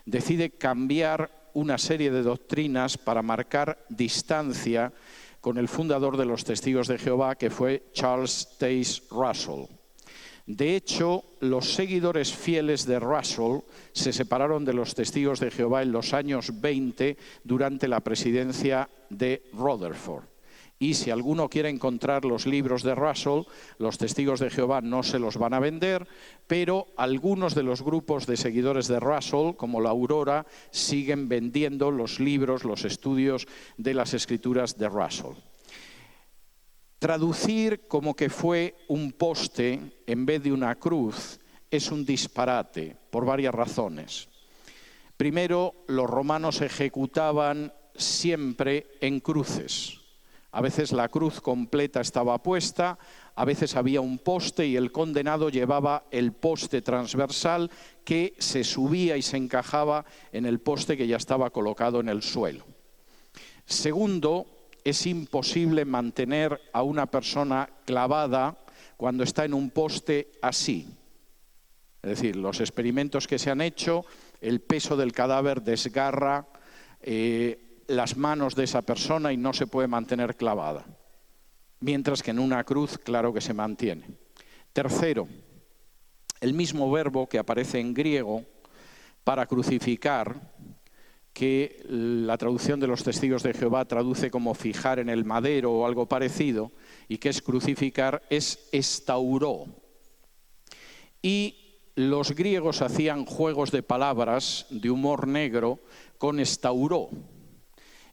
Speaker 1: decide cambiar una serie de doctrinas para marcar distancia con el fundador de los testigos de Jehová, que fue Charles Taze Russell. De hecho, los seguidores fieles de Russell se separaron de los testigos de Jehová en los años 20 durante la presidencia de Rutherford. Y si alguno quiere encontrar los libros de Russell, los testigos de Jehová no se los van a vender, pero algunos de los grupos de seguidores de Russell, como la Aurora, siguen vendiendo los libros, los estudios de las escrituras de Russell. Traducir como que fue un poste en vez de una cruz es un disparate por varias razones. Primero, los romanos ejecutaban siempre en cruces. A veces la cruz completa estaba puesta, a veces había un poste y el condenado llevaba el poste transversal que se subía y se encajaba en el poste que ya estaba colocado en el suelo. Segundo, es imposible mantener a una persona clavada cuando está en un poste así. Es decir, los experimentos que se han hecho, el peso del cadáver desgarra las manos de esa persona y no se puede mantener clavada. Mientras que en una cruz, claro que se mantiene. Tercero, el mismo verbo que aparece en griego para crucificar, que la traducción de los testigos de Jehová traduce como fijar en el madero o algo parecido, y que es crucificar, es estauró. Y los griegos hacían juegos de palabras de humor negro con estauró,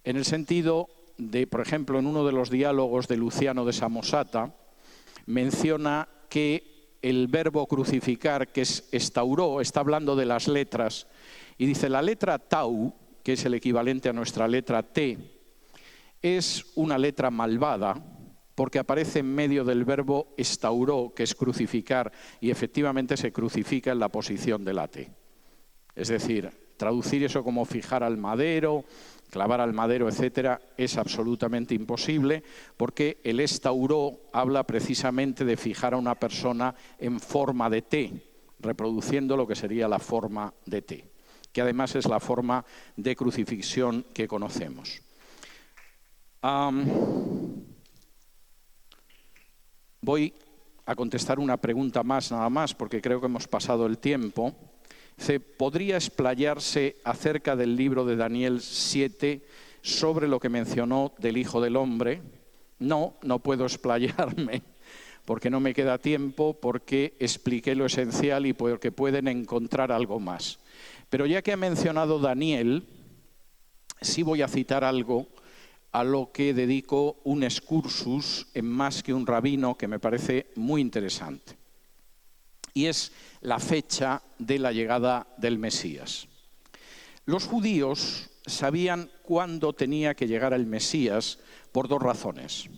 Speaker 1: en el sentido de, por ejemplo, en uno de los diálogos de Luciano de Samosata, menciona que el verbo crucificar, que es estauró, está hablando de las letras, y dice la letra tau, que es el equivalente a nuestra letra T, es una letra malvada, porque aparece en medio del verbo estauró, que es crucificar, y efectivamente se crucifica en la posición de la T. Es decir, traducir eso como fijar al madero, clavar al madero, etcétera, es absolutamente imposible, porque el estauró habla precisamente de fijar a una persona en forma de T, reproduciendo lo que sería la forma de T, que además es la forma de crucifixión que conocemos. Voy a contestar una pregunta más, nada más, porque creo que hemos pasado el tiempo. ¿Podría explayarse acerca del libro de Daniel 7 sobre lo que mencionó del Hijo del Hombre? No, no puedo explayarme porque no me queda tiempo, porque expliqué lo esencial y porque pueden encontrar algo más. Pero ya que ha mencionado Daniel, sí voy a citar algo a lo que dedico un excursus en Más que un rabino que me parece muy interesante. Y es la fecha de la llegada del Mesías. Los judíos sabían cuándo tenía que llegar el Mesías por dos razones.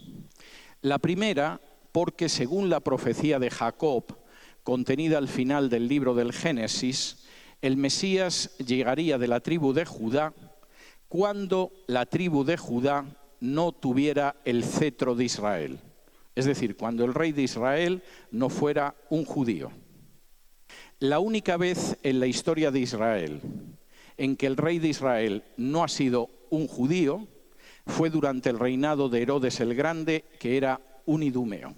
Speaker 1: La primera, porque según la profecía de Jacob, contenida al final del libro del Génesis, el Mesías llegaría de la tribu de Judá cuando la tribu de Judá no tuviera el cetro de Israel. Es decir, cuando el rey de Israel no fuera un judío. La única vez en la historia de Israel en que el rey de Israel no ha sido un judío fue durante el reinado de Herodes el Grande, que era un idumeo.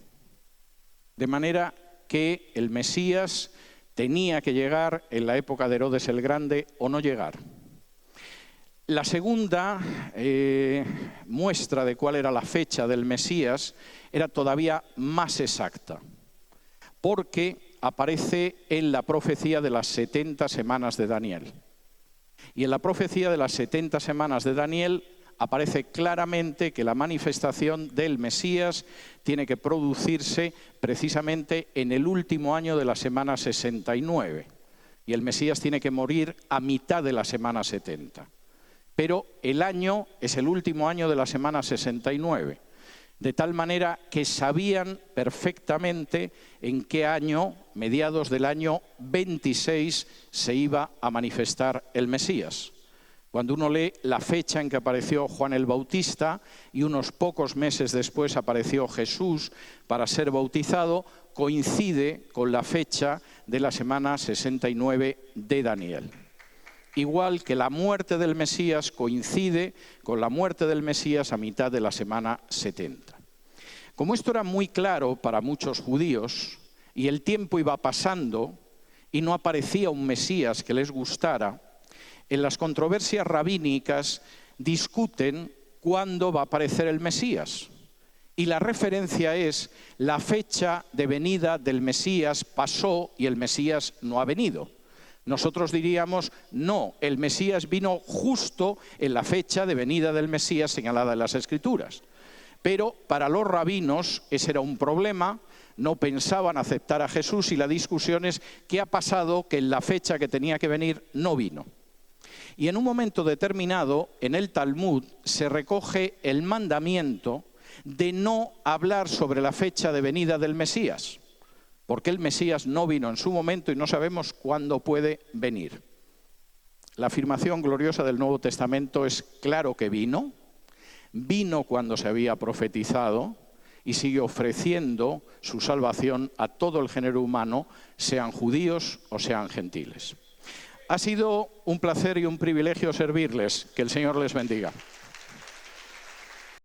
Speaker 1: De manera que el Mesías tenía que llegar en la época de Herodes el Grande o no llegar. La segunda muestra de cuál era la fecha del Mesías era todavía más exacta. porque aparece en la profecía de las 70 semanas de Daniel. Y en la profecía de las 70 semanas de Daniel aparece claramente que la manifestación del Mesías tiene que producirse precisamente en el último año de la semana 69. Y el Mesías tiene que morir a mitad de la semana 70. Pero el año es el último año de la semana 69. De tal manera que sabían perfectamente en qué año, mediados del año 26, se iba a manifestar el Mesías. Cuando uno lee la fecha en que apareció Juan el Bautista y unos pocos meses después apareció Jesús para ser bautizado, coincide con la fecha de la semana 69 de Daniel. Igual que la muerte del Mesías coincide con la muerte del Mesías a mitad de la semana 70. Como esto era muy claro para muchos judíos y el tiempo iba pasando y no aparecía un Mesías que les gustara, en las controversias rabínicas discuten cuándo va a aparecer el Mesías. Y la referencia es la fecha de venida del Mesías pasó y el Mesías no ha venido. Nosotros diríamos, no, el Mesías vino justo en la fecha de venida del Mesías señalada en las Escrituras. Pero para los rabinos ese era un problema, no pensaban aceptar a Jesús y la discusión es qué ha pasado que en la fecha que tenía que venir no vino. Y en un momento determinado, en el Talmud, se recoge el mandamiento de no hablar sobre la fecha de venida del Mesías, porque el Mesías no vino en su momento y no sabemos cuándo puede venir. La afirmación gloriosa del Nuevo Testamento es claro que vino cuando se había profetizado y sigue ofreciendo su salvación a todo el género humano, sean judíos o sean gentiles. Ha sido un placer y un privilegio servirles. Que el Señor les bendiga.